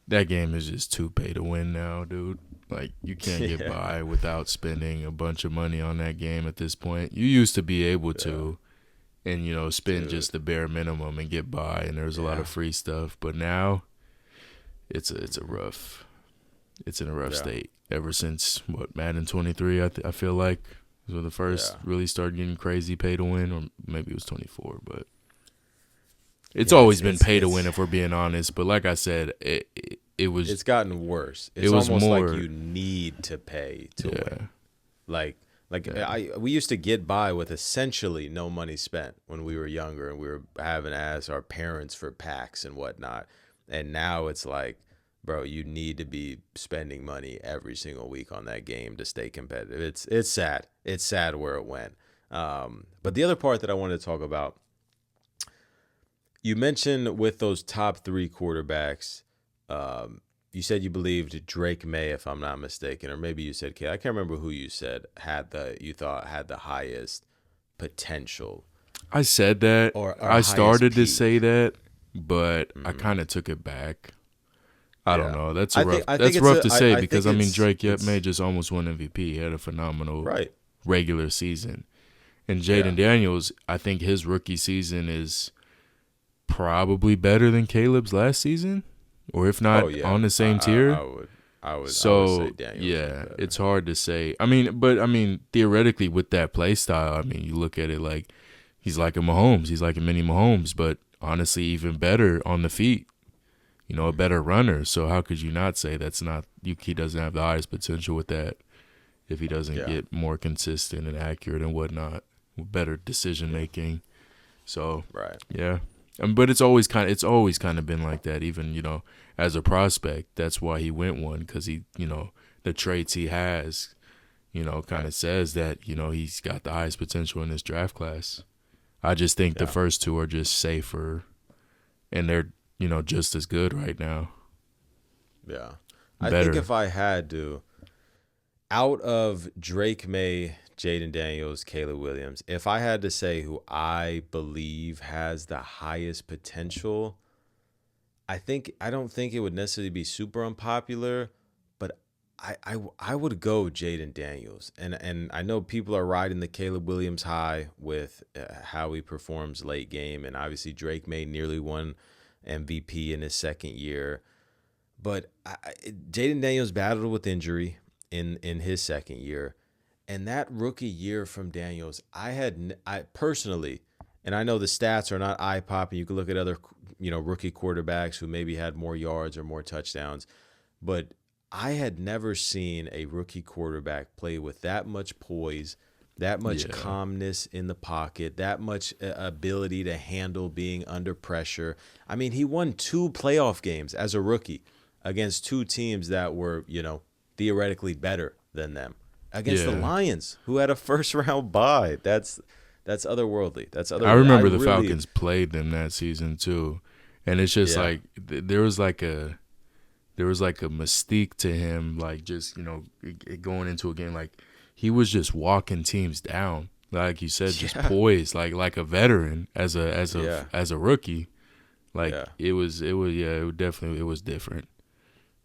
that game is just too pay to win now, dude. Like you can't get by without spending a bunch of money on that game at this point. You used to be able to. And, spend just the bare minimum and get by, and there's a lot of free stuff. But now it's in a rough state. Ever since, Madden 23, I feel like was when the first really started getting crazy pay to win, or maybe it was 24. But it's always been pay to win if we're being honest. But like I said, it's gotten worse. It's almost like you need to pay to win. We used to get by with essentially no money spent when we were younger, and we were having to ask our parents for packs and whatnot. And now it's like, bro, you need to be spending money every single week on that game to stay competitive. It's sad. It's sad where it went. But the other part that I wanted to talk about, you mentioned with those top three quarterbacks, you said you believed Drake May, if I'm not mistaken, or maybe you said K. I can't remember who you said you thought had the highest potential I said that. or I highest started to say peak. that, but I Hmm. kind of took it back. I don't Yeah, know. I think That's it's rough to say I because think I mean Drake yet may it's just almost won MVP. He had a phenomenal right. regular season. And Yeah. Jaden Daniels, I think his rookie season is probably better than Caleb's last season, or if Oh not yeah. on the same tier. I would say So Daniels is yeah, better. it's hard to say. I mean, but I mean, theoretically, with that play style, I mean, you look at it like he's like a Mahomes. He's like a mini Mahomes, but honestly, even better on the feet. You know, a Hmm. better runner. So how could you not say that's not he doesn't have the highest potential with that if he doesn't Yeah. get more consistent and accurate and whatnot, with better decision Yeah. making. So Right. yeah, but it's always kind of been like that. Even as a prospect, that's why he went one because he the traits he has kind Right. of says that he's got the highest potential in this draft class. I just think the Yeah. first two are just safer and they're just as good right now. Yeah. I think Better. if I had to, out of Drake May, Jaden Daniels, Caleb Williams, if I had to say who I believe has the highest potential, I don't think it would necessarily be super unpopular, but I would go Jaden Daniels, and I know people are riding the Caleb Williams high with how he performs late game, and obviously Drake May nearly won MVP in his second year, but Jaden Daniels battled with injury in his second year, and that rookie year from Daniels, I personally, and I know the stats are not eye popping. You can look at other rookie quarterbacks who maybe had more yards or more touchdowns, but I had never seen a rookie quarterback play with that much poise, that much Yeah. calmness in the pocket, that much ability to handle being under pressure. I mean, he won two playoff games as a rookie against two teams that were, theoretically better than them. Against the Yeah. Lions, who had a first round bye. That's otherworldly. That's I otherworldly. I remember the really, Falcons played them that season too, and it's just yeah, like there was like a mystique to him, like just going into a game like he was just walking teams down, like you said, just yeah, poised, like a veteran yeah, as a rookie. Like yeah, it was different. It was yeah.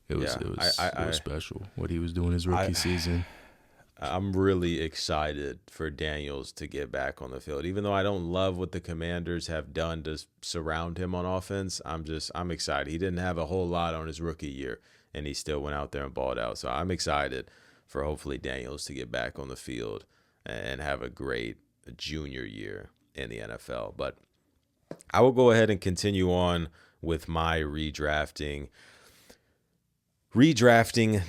it was it was special what he was doing his I, rookie season. I'm really excited for Daniels to get back on the field. Even though I don't love what the Commanders have done to surround him on offense, I'm excited. He didn't have a whole lot on his rookie year, and he still went out there and balled out. So I'm excited for hopefully Daniels to get back on the field and have a great junior year in the NFL. But I will go ahead and continue on with my redrafting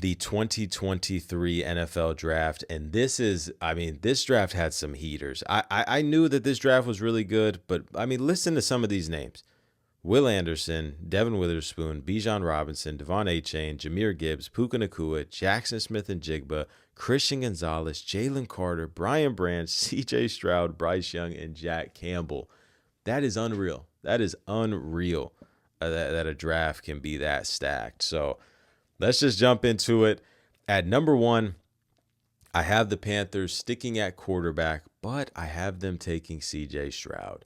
the 2023 NFL draft. And this draft had some heaters. I knew that this draft was really good, but I mean, listen to some of these names: Will Anderson, Devin Witherspoon, Bijan Robinson, Devon Achane, Jameer Gibbs, Puka Nakua, Jackson Smith and Jigba, Christian Gonzalez, Jalen Carter, Brian Branch, CJ Stroud, Bryce Young, and Jack Campbell. That is unreal. That is unreal that a draft can be that stacked. So let's just jump into it. At number one, I have the Panthers sticking at quarterback, but I have them taking CJ Stroud.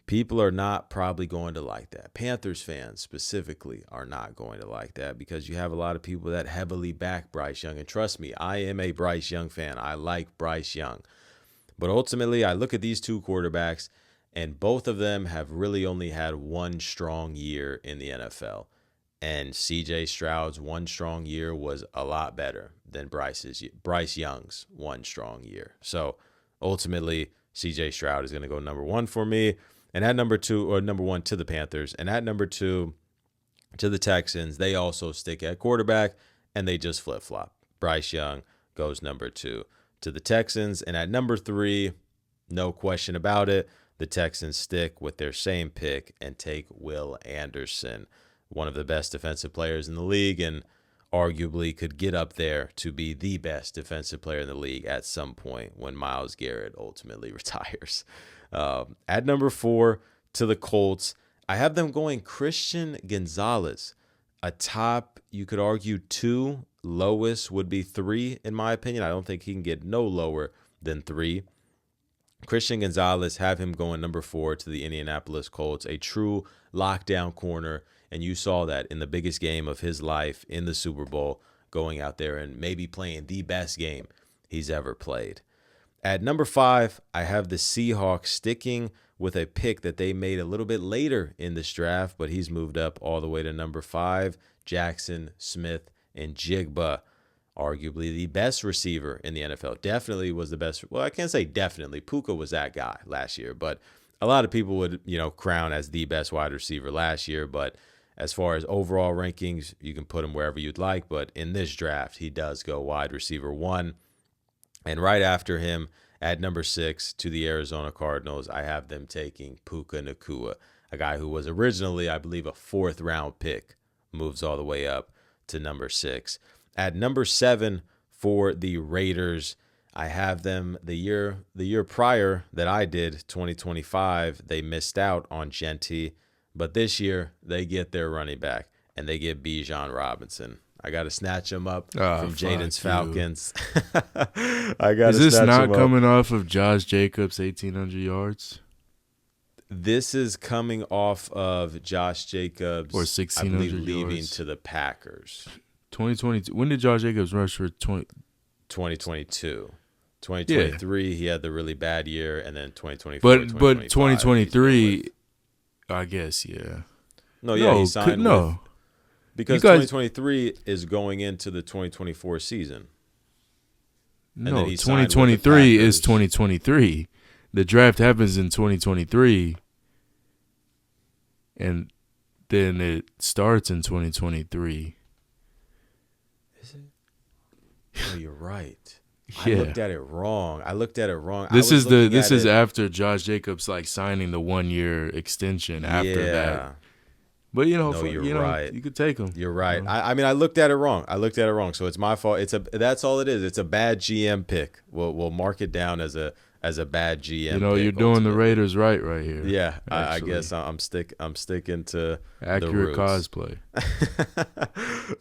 People are not probably going to like that. Panthers fans specifically are not going to like that because you have a lot of people that heavily back Bryce Young. And trust me, I am a Bryce Young fan. I like Bryce Young. But ultimately, I look at these two quarterbacks, and both of them have really only had one strong year in the NFL. And CJ Stroud's one strong year was a lot better than Bryce Young's one strong year. So ultimately, CJ Stroud is going to go number one for me. And at number two, or number one to the Panthers, and at number two to the Texans, they also stick at quarterback and they just flip flop. Bryce Young goes number two to the Texans. And at number three, no question about it, the Texans stick with their same pick and take Will Anderson one of the best defensive players in the league and arguably could get up there to be the best defensive player in the league at some point when Myles Garrett ultimately retires. At number 4 to the Colts, I have them going Christian Gonzalez. A top, you could argue 2, lowest would be 3 in my opinion. I don't think he can get no lower than 3. Christian Gonzalez, have him going number 4 to the Indianapolis Colts, a true lockdown corner. And you saw that in the biggest game of his life in the Super Bowl, going out there and maybe playing the best game he's ever played. At number 5, I have the Seahawks sticking with a pick that they made a little bit later in this draft, but he's moved up all the way to number 5, Jackson Smith and Jigba. Arguably the best receiver in the NFL. Definitely was the best. Well, I can't say definitely. Puka was that guy last year, but a lot of people would, crown as the best wide receiver last year. But as far as overall rankings, you can put him wherever you'd like. But in this draft, he does go wide receiver 1. And right after him, at number 6 to the Arizona Cardinals, I have them taking Puka Nacua, a guy who was originally, I believe, a 4th-round pick, moves all the way up to number 6. At number 7 for the Raiders, I have them the year prior that I did, 2025, they missed out on Gentry, but this year they get their running back, and they get Bijan Robinson. I got to snatch him up from Jaden's Falcons. Is this not coming off of Josh Jacobs' 1,800 yards? This is coming off of Josh Jacobs, or 1,600 yards, leaving to the Packers. 2022. When did Josh Jacobs rush for 2022. 2023, He had the really bad year, and then 2024. But 2023, I guess, yeah. He signed because 2023 is going into the 2024 season. And 2023 is 2023. The draft happens in 2023, and then it starts in 2023. Is it? Oh, you're right. Yeah. I looked at it wrong. This is after Josh Jacobs signing the 1-year extension after that. But you're right. You could take him. You're right. I looked at it wrong. So it's my fault. That's all it is. It's a bad GM pick. We'll mark it down as a bad GM. You're doing the Raiders right here. Yeah, I guess I'm sticking to accurate cosplay.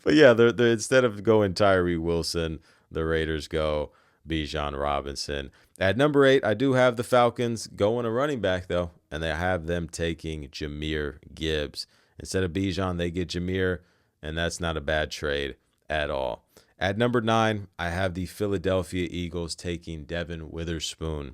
But yeah, they're instead of going Tyree Wilson, the Raiders go Bijan Robinson. At number 8, I do have the Falcons going a running back though, and they have them taking Jahmyr Gibbs. Instead of Bijan, they get Jahmyr, and that's not a bad trade at all. At number 9, I have the Philadelphia Eagles taking Devin Witherspoon,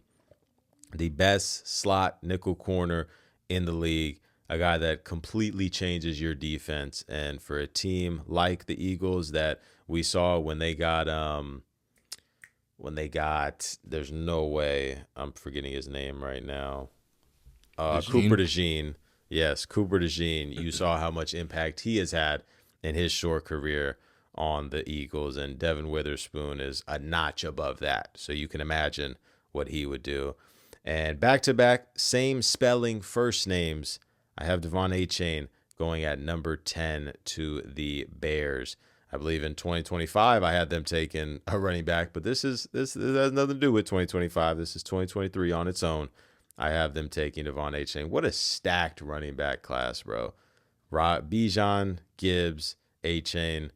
the best slot nickel corner in the league, a guy that completely changes your defense. And for a team like the Eagles that we saw when they got, there's no way, I'm forgetting his name right now, Cooper DeJean. Yes, Cooper DeJean. You saw how much impact he has had in his short career on the Eagles, and Devin Witherspoon is a notch above that. So you can imagine what he would do. And back-to-back, same spelling first names. I have Devon Achane going at number 10 to the Bears. I believe in 2025 I had them taking a running back, but this has nothing to do with 2025. This is 2023 on its own. I have them taking Devon Achane. What a stacked running back class, bro. Bijan, Gibbs, Achane,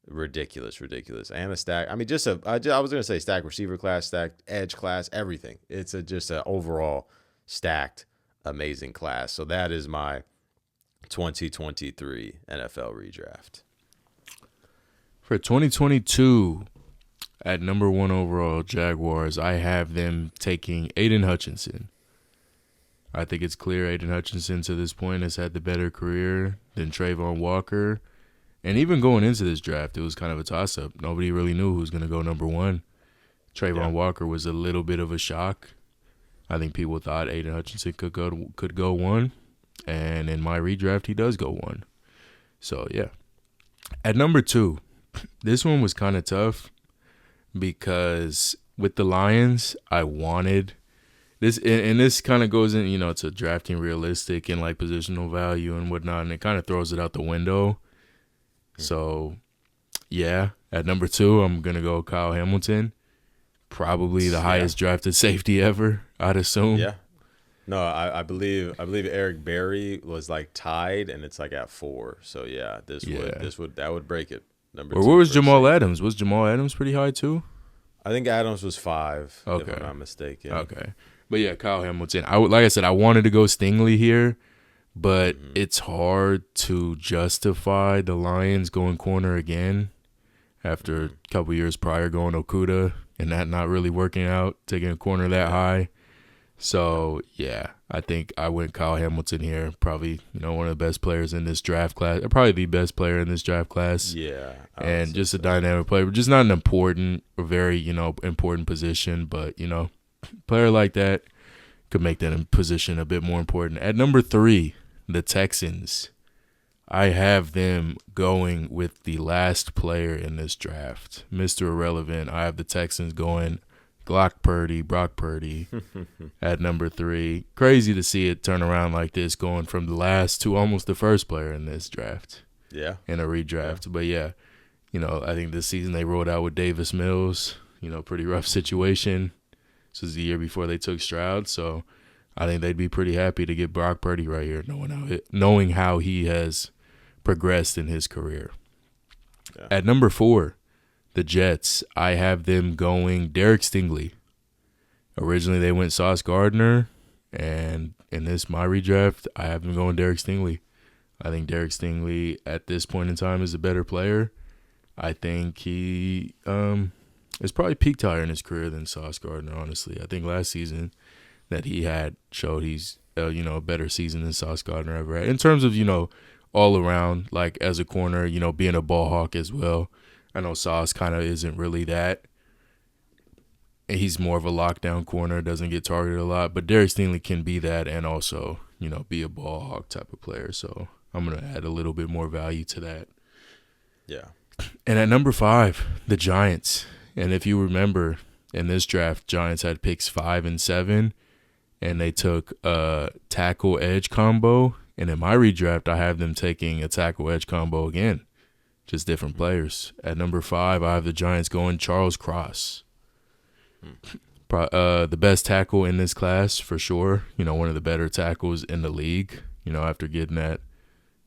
ridiculous. And a stack. I was going to say stacked receiver class, stacked edge class, everything. It's just an overall stacked, amazing class. So that is my 2023 NFL redraft. For 2022, at number 1 overall, Jaguars, I have them taking Aiden Hutchinson. I think it's clear Aiden Hutchinson to this point has had the better career than Trayvon Walker. And even going into this draft, it was kind of a toss-up. Nobody really knew who was going to go number 1. Trayvon Walker was a little bit of a shock. I think people thought Aiden Hutchinson could go 1. And in my redraft, he does go 1. So, yeah. At number 2, this one was kind of tough because with the Lions, I wanted this kind of goes in, to drafting realistic and like positional value and whatnot, and it kind of throws it out the window. So, yeah, at number 2, I'm gonna go Kyle Hamilton, probably the highest drafted safety ever, I'd assume. Yeah. No, I believe Eric Berry was like tied, and it's like at 4. So yeah, that would break it. Number 2. Or where was Jamal Adams? Was Jamal Adams pretty high too? I think Adams was 5. Okay, if I'm not mistaken. Okay, but yeah, Kyle Hamilton. Like I said, I wanted to go Stingley here, but it's hard to justify the Lions going corner again after a couple years prior going Okuda and that not really working out, taking a corner that high. So, yeah, I think I went Kyle Hamilton here. Probably, one of the best players in this draft class. Probably the best player in this draft class. Yeah. And just a dynamic player. Just not an important or very, important position. But, player like that could make that position a bit more important. At number 3, the Texans. I have them going with the last player in this draft. Mr. Irrelevant. I have the Texans going Brock Purdy at number 3. Crazy to see it turn around like this, going from the last to almost the first player in this draft. Yeah. In a redraft. But yeah, I think this season they rolled out with Davis Mills. Pretty rough situation. This was the year before they took Stroud, so I think they'd be pretty happy to get Brock Purdy right here, knowing how he has progressed in his career. Yeah. At number 4, the Jets, I have them going Derek Stingley. Originally, they went Sauce Gardner, and in my redraft, I have them going Derek Stingley. I think Derek Stingley, at this point in time, is a better player. I think he is probably peaked higher in his career than Sauce Gardner, honestly. I think last season that he had showed he's, a better season than Sauce Gardner ever had. In terms of, all around, like as a corner, being a ball hawk as well. I know Sauce kind of isn't really that. He's more of a lockdown corner, doesn't get targeted a lot. But Derek Stingley can be that and also, be a ball hawk type of player. So I'm going to add a little bit more value to that. Yeah. And at number 5, the Giants. And if you remember, in this draft, Giants had picks 5 and 7. And they took a tackle-edge combo. And in my redraft, I have them taking a tackle-edge combo again. Just different players. At number 5, I have the Giants going Charles Cross. The best tackle in this class for sure. One of the better tackles in the league. After getting that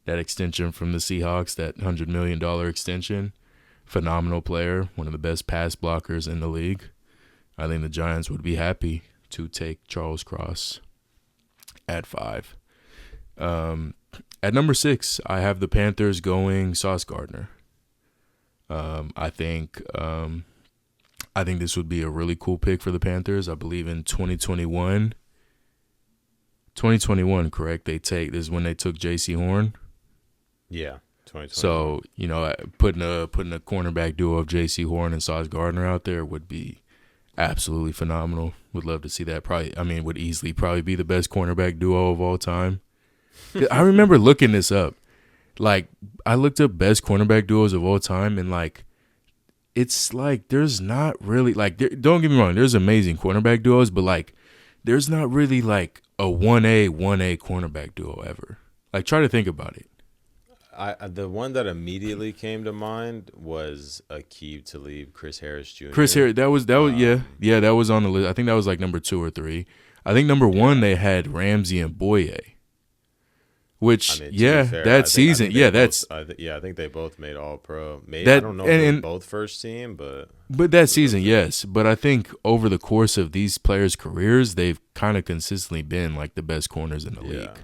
extension from the Seahawks, that $100 million extension. Phenomenal player. One of the best pass blockers in the league. I think the Giants would be happy to take Charles Cross at 5. At number 6, I have the Panthers going Sauce Gardner. I think this would be a really cool pick for the Panthers. I believe in 2021, correct? This is when they took J.C. Horn. Yeah, 2021. So putting a cornerback duo of J.C. Horn and Sauce Gardner out there would be absolutely phenomenal. Would love to see that. Would easily probably be the best cornerback duo of all time. I remember looking this up. Like, I looked up best cornerback duos of all time, and, like, it's like there's not really, like, don't get me wrong, there's amazing cornerback duos, but, like, there's not really, like, a 1A cornerback duo ever. Like, try to think about it. The one that immediately came to mind was Aqib Talib, Chris Harris Jr. Chris Harris, that was yeah, that was on the list. I think that was, like, number 2 or 3. I think number 1 they had Ramsey and Boye. Which, that season, I think they both made All-Pro. I don't know if they were both first team, but that season, yes. But I think over the course of these players' careers, they've kind of consistently been like the best corners in the league. Right.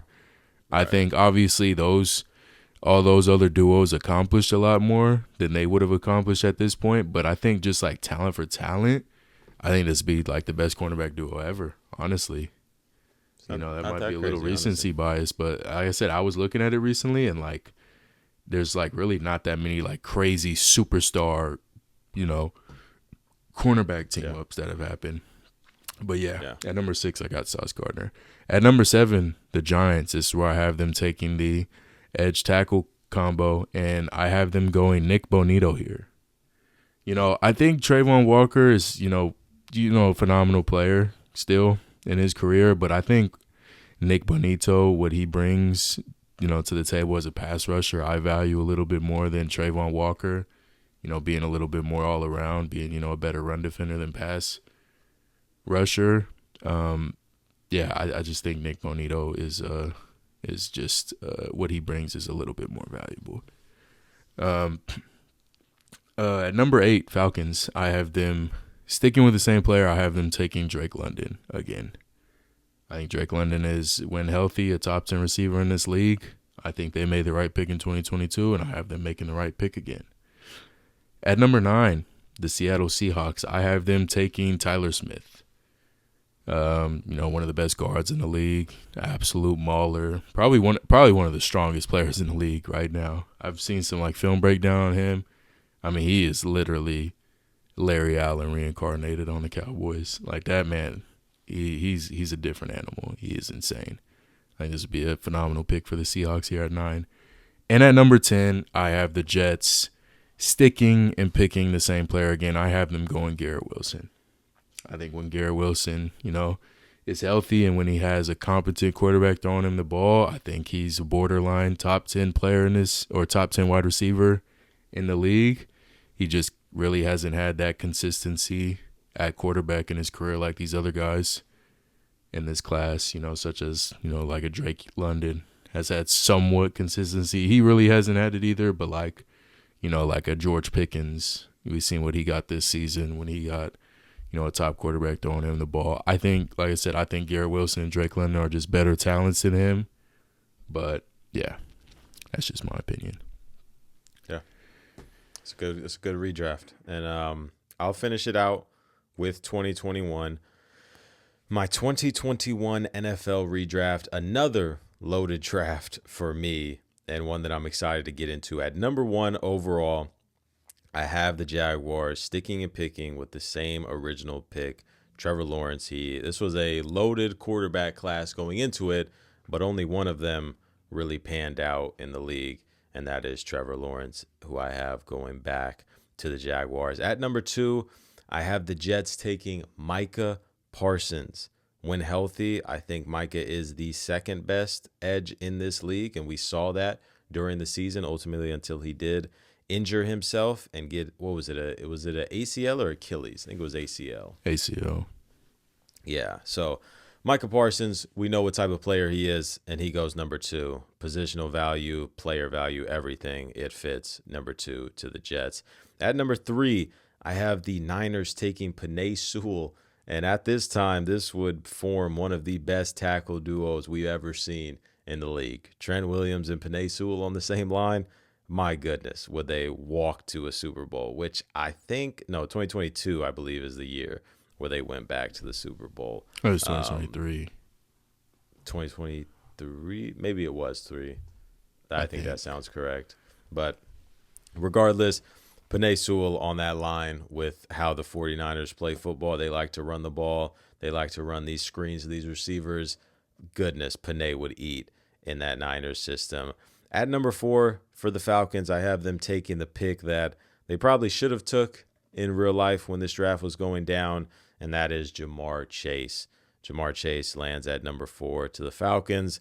I think obviously all those other duos accomplished a lot more than they would have accomplished at this point. But I think just like talent for talent, I think this would be like the best cornerback duo ever, honestly. That might be a little recency bias, but like I said, I was looking at it recently, and like, there's like really not that many like crazy superstar, cornerback team ups that have happened. But at number 6, I got Sauce Gardner. At number 7, the Giants. This is where I have them taking the edge tackle combo, and I have them going Nick Bonito here. I think Trayvon Walker is, a phenomenal player still. in his career, but I think Nick Bonito, what he brings, to the table as a pass rusher, I value a little bit more than Trayvon Walker, being a little bit more all around, being, a better run defender than pass rusher. I just think Nick Bonito is just what he brings is a little bit more valuable. At number 8, Falcons, I have them sticking with the same player. I have them taking Drake London again. I think Drake London is, when healthy, a top 10 receiver in this league. I think they made the right pick in 2022, and I have them making the right pick again. At number 9, the Seattle Seahawks, I have them taking Tyler Smith. One of the best guards in the league, absolute mauler, probably one of the strongest players in the league right now. I've seen some film breakdown on him. I mean, he is literally Larry Allen reincarnated on the Cowboys. Like, that man, he's a different animal. He is insane. I think this would be a phenomenal pick for the Seahawks here at 9. And at number 10, I have the Jets sticking and picking the same player again. I have them going Garrett Wilson. I think when Garrett Wilson, is healthy and when he has a competent quarterback throwing him the ball, I think he's a borderline top 10 player in this, or top 10 wide receiver in the league. He just really hasn't had that consistency at quarterback in his career like these other guys in this class, such as, like a Drake London has had somewhat consistency. He really hasn't had it either, but like a George Pickens, we've seen what he got this season when he got, a top quarterback throwing him the ball. I think, like I said, I think Garrett Wilson and Drake London are just better talents than him. But, yeah, that's just my opinion. Yeah. It's a good redraft. And I'll finish it out with 2021. My 2021 NFL redraft, another loaded draft for me, and one that I'm excited to get into. At number 1 overall, I have the Jaguars sticking and picking with the same original pick, Trevor Lawrence. This was a loaded quarterback class going into it, but only one of them really panned out in the league, and that is Trevor Lawrence, who I have going back to the Jaguars. At number 2, I have the Jets taking Micah Parsons. When healthy, I think Micah is the second best edge in this league, and we saw that during the season, ultimately until he did injure himself and get, was it an ACL or Achilles? I think it was ACL. ACL. Yeah. So Micah Parsons, we know what type of player he is, and he goes number 2. Positional value, player value, everything. It fits number 2 to the Jets. At number 3, I have the Niners taking Penei Sewell. And at this time, this would form one of the best tackle duos we've ever seen in the league. Trent Williams and Penei Sewell on the same line. My goodness, would they walk to a Super Bowl, which I think, 2022, I believe, is the year where they went back to the Super Bowl. It was 2023. 2023? Maybe it was 3. I think that sounds correct. But regardless, Penei Sewell on that line with how the 49ers play football. They like to run the ball. They like to run these screens to these receivers. Goodness, Penei would eat in that Niners system. At number 4 for the Falcons, I have them taking the pick that they probably should have took in real life when this draft was going down, and that is Jamar Chase. Jamar Chase lands at number 4 to the Falcons,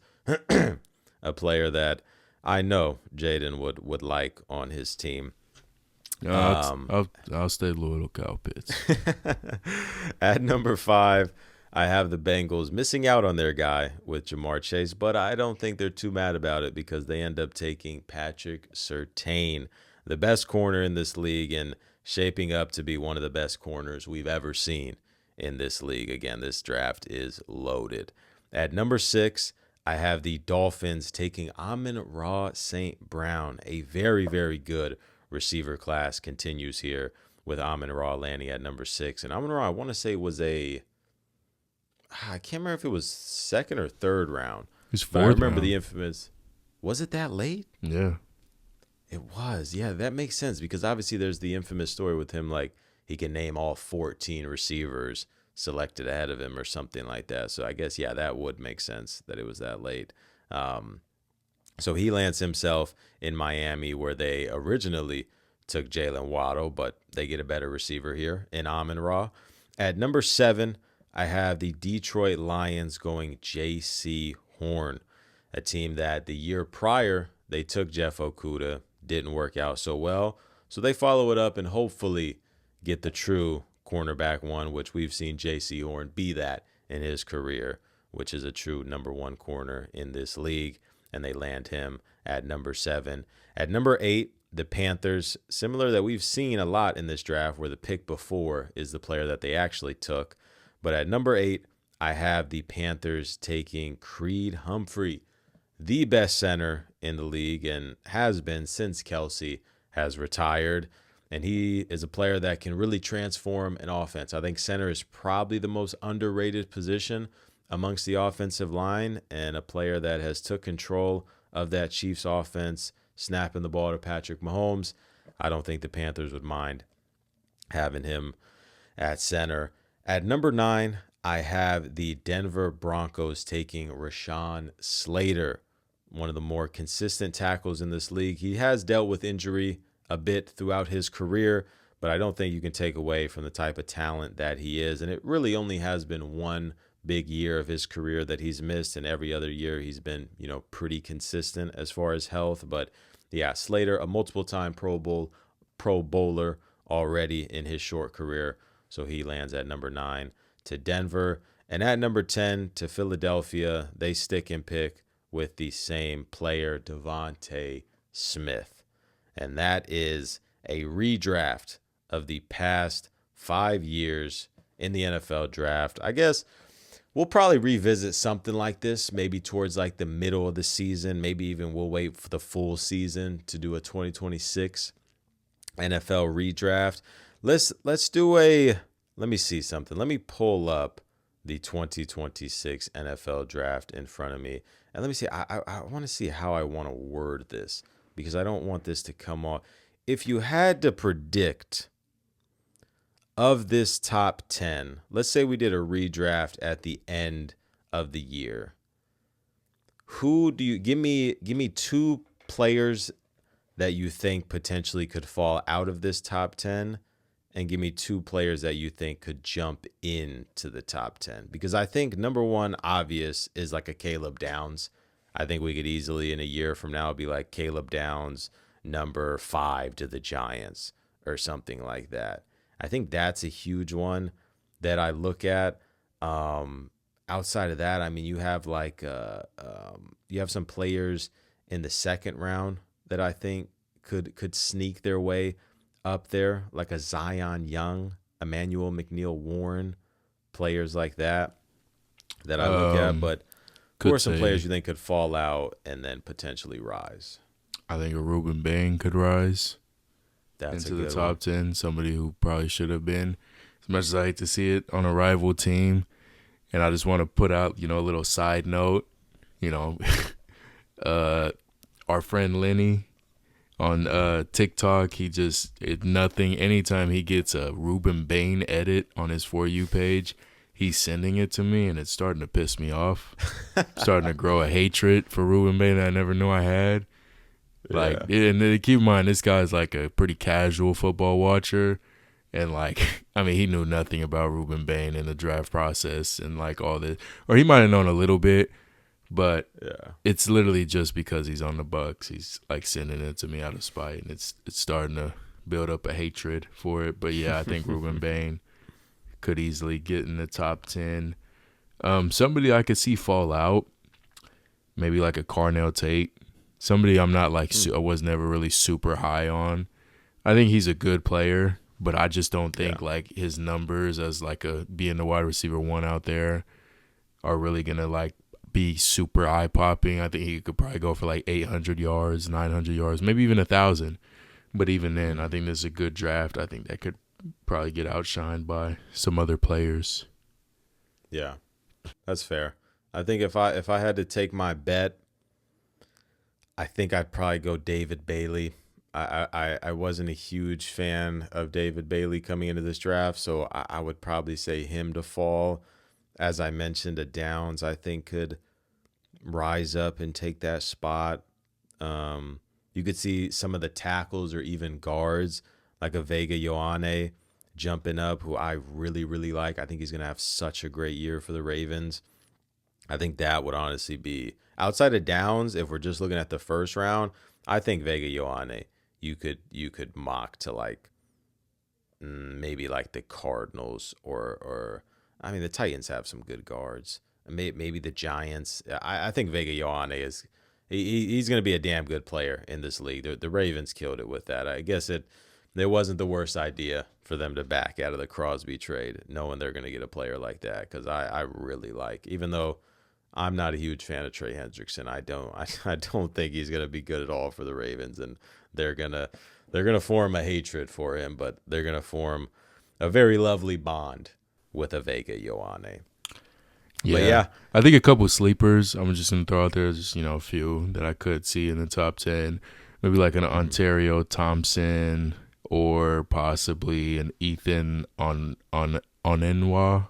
a player that I know Jaden would like on his team. I'll stay loyal to Kyle Pitts. At number 5, I have the Bengals missing out on their guy with Jamar Chase, but I don't think they're too mad about it because they end up taking Patrick Surtain, the best corner in this league and shaping up to be one of the best corners we've ever seen in this league. Again, this draft is loaded. At number 6, I have the Dolphins taking Amon-Ra St. Brown, a very, very good receiver class continues here with Amon-Ra landing at number 6. And Amon-Ra, I want to say, I can't remember if it was 2nd or 3rd round. It was 4th I remember round. the infamous. Was it that late? Yeah. It was. Yeah, that makes sense because obviously there's the infamous story with him, like he can name all 14 receivers selected ahead of him or something like that. So I guess, yeah, that would make sense that it was that late. So he lands himself in Miami where they originally took Jalen Waddle, but they get a better receiver here in Amon-Ra. At number 7, I have the Detroit Lions going J.C. Horn, a team that the year prior they took Jeff Okudah, didn't work out so well. So they follow it up and hopefully get the true cornerback one, which we've seen J.C. Horn be that in his career, which is a true number one corner in this league. And they land him at number 7. At number 8, the Panthers, similar that we've seen a lot in this draft where the pick before is the player that they actually took. But at number 8, I have the Panthers taking Creed Humphrey, the best center in the league and has been since Kelsey has retired. And he is a player that can really transform an offense. I think center is probably the most underrated position amongst the offensive line, and a player that has took control of that Chiefs offense, snapping the ball to Patrick Mahomes. I don't think the Panthers would mind having him at center. At number 9, I have the Denver Broncos taking Rashawn Slater, one of the more consistent tackles in this league. He has dealt with injury a bit throughout his career, but I don't think you can take away from the type of talent that he is. And it really only has been one big year of his career that he's missed, and every other year he's been, pretty consistent as far as health. But yeah, Slater, a multiple-time Pro Bowler already in his short career, so he lands at number 9 to Denver. And at number 10 to Philadelphia, they stick and pick with the same player, Devontae Smith. And that is a redraft of the past 5 years in the NFL draft. I guess we'll probably revisit something like this maybe towards like the middle of the season. Maybe even we'll wait for the full season to do a 2026 NFL redraft. Let's do let me see something. Let me pull up the 2026 NFL draft in front of me. And let me see, I want to see how I want to word this, because I don't want this to come off. If you had to predict of this top 10, let's say we did a redraft at the end of the year, who do you give me 2 players that you think potentially could fall out of this top 10, and give me 2 players that you think could jump into the top 10. Because I think number 1 obvious is like a Caleb Downs. I think we could easily in a year from now be like Caleb Downs number 5 to the Giants or something like that. I think that's a huge one that I look at. Outside of that, I mean, you have you have some players in the second round that I think could sneak their way up there, like a Zion Young, Emmanuel McNeil-Warren, players like that I look at. But who are some players you think could fall out and then potentially rise? I think a Ruben Bain could rise into the top 10, somebody who probably should have been. As much as I hate to see it on a rival team, and I just want to put out, a little side note, our friend Lenny on TikTok, he nothing. Anytime he gets a Ruben Bain edit on his For You page, he's sending it to me, and it's starting to piss me off. Starting to grow a hatred for Ruben Bain that I never knew I had. And keep in mind, this guy's like a pretty casual football watcher, and he knew nothing about Ruben Bain in the draft process and all this, or he might have known a little bit. But it's literally just because he's on the Bucs. He's sending it to me out of spite, and it's starting to build up a hatred for it. But yeah, I think Ruben Bain could easily get in the top 10. Somebody I could see fall out, maybe like a Carnell Tate. Somebody I'm not I was never really super high on. I think he's a good player, but I just don't think his numbers as being the wide receiver 1 out there are really gonna be super eye popping. I think he could probably go for 800 yards, 900 yards, maybe even 1,000. But even then, I think this is a good draft. I think that could probably get outshined by some other players. Yeah, that's fair. I think if I had to take my bet, I think I'd probably go David Bailey. I wasn't a huge fan of David Bailey coming into this draft, so I would probably say him to fall. As I mentioned, a Downs I think could rise up and take that spot. You could see some of the tackles or even guards like a Vega Ioane jumping up, who I really, really like. I think he's going to have such a great year for the Ravens. I think that would honestly be, outside of Downs, if we're just looking at the first round, I think Vega Ioane, you could mock to like maybe like the Cardinals or I mean the Titans have some good guards. Maybe the Giants. I think Vega Ioane is he's going to be a damn good player in this league. The Ravens killed it with that. I guess it wasn't the worst idea for them to back out of the Crosby trade, knowing they're going to get a player like that, because I really like, even though I'm not a huge fan of Trey Hendrickson, I don't think he's going to be good at all for the Ravens, and they're gonna form a hatred for him, but they're gonna form a very lovely bond with a Vega Ioane. Yeah. But yeah, I think a couple of sleepers I'm just going to throw out there, just, a few that I could see in the top 10. Maybe like an Ontario Thompson or possibly an Ethan on Onenwa.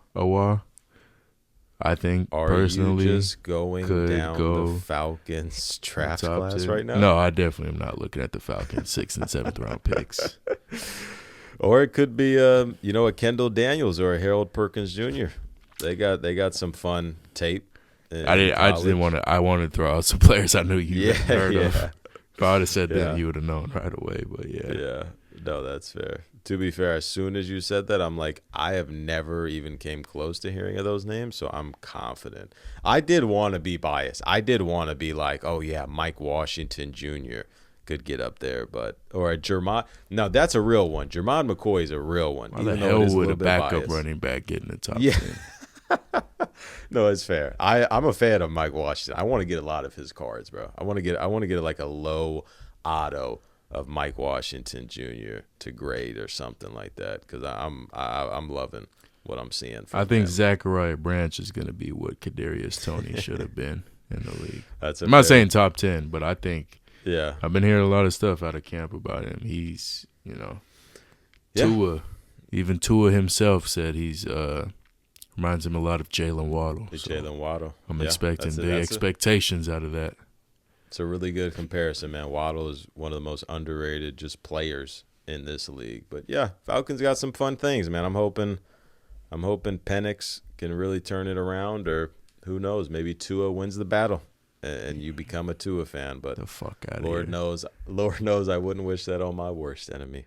I think personally, you just going down the Falcons draft class 10 right now? No, I definitely am not looking at the Falcons 6th and 7th round picks. Or it could be a Kendall Daniels or a Harold Perkins Jr. They got some fun tape. I just didn't want to. I wanted to throw out some players I knew you hadn't heard of. If I would have said that, you would have known right away. But yeah. Yeah. No, that's fair. To be fair, as soon as you said that, I'm like, I have never even came close to hearing of those names, so I'm confident. I did want to be biased. I did want to be like, oh yeah, Mike Washington Jr. could get up there, or a Jermod. No, that's a real one. Jermod McCoy is a real one. Why the hell would a backup running back get in the top 10? No, it's fair. I'm a fan of Mike Washington. I want to get a lot of his cards, bro. I want to get like a low auto of Mike Washington Jr. to grade or something like that, because I'm loving what I'm seeing. I think Zachariah Branch is going to be what Kadarius Toney should have been in the league. I'm not saying top 10, but I think I've been hearing a lot of stuff out of camp about him. He's Tua, even Tua himself said he's reminds him a lot of Jalen Waddle. Jalen Waddle. I'm expecting big expectations out of that. It's a really good comparison, man. Waddle is one of the most underrated just players in this league. But yeah, Falcons got some fun things, man. I'm hoping Penix can really turn it around, or who knows, maybe Tua wins the battle and you become a Tua fan. But the fuck out of Lord knows I wouldn't wish that on my worst enemy.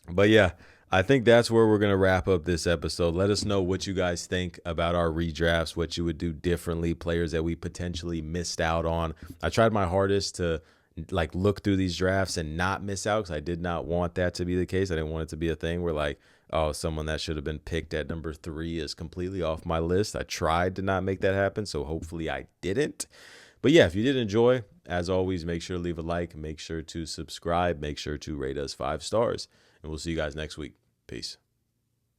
But yeah, I think that's where we're going to wrap up this episode. Let us know what you guys think about our redrafts, what you would do differently, players that we potentially missed out on. I tried my hardest to look through these drafts and not miss out, because I did not want that to be the case. I didn't want it to be a thing where someone that should have been picked at number 3 is completely off my list. I tried to not make that happen, so hopefully I didn't. But yeah, if you did enjoy, as always, make sure to leave a like, make sure to subscribe, make sure to rate us 5 stars, and we'll see you guys next week. Peace.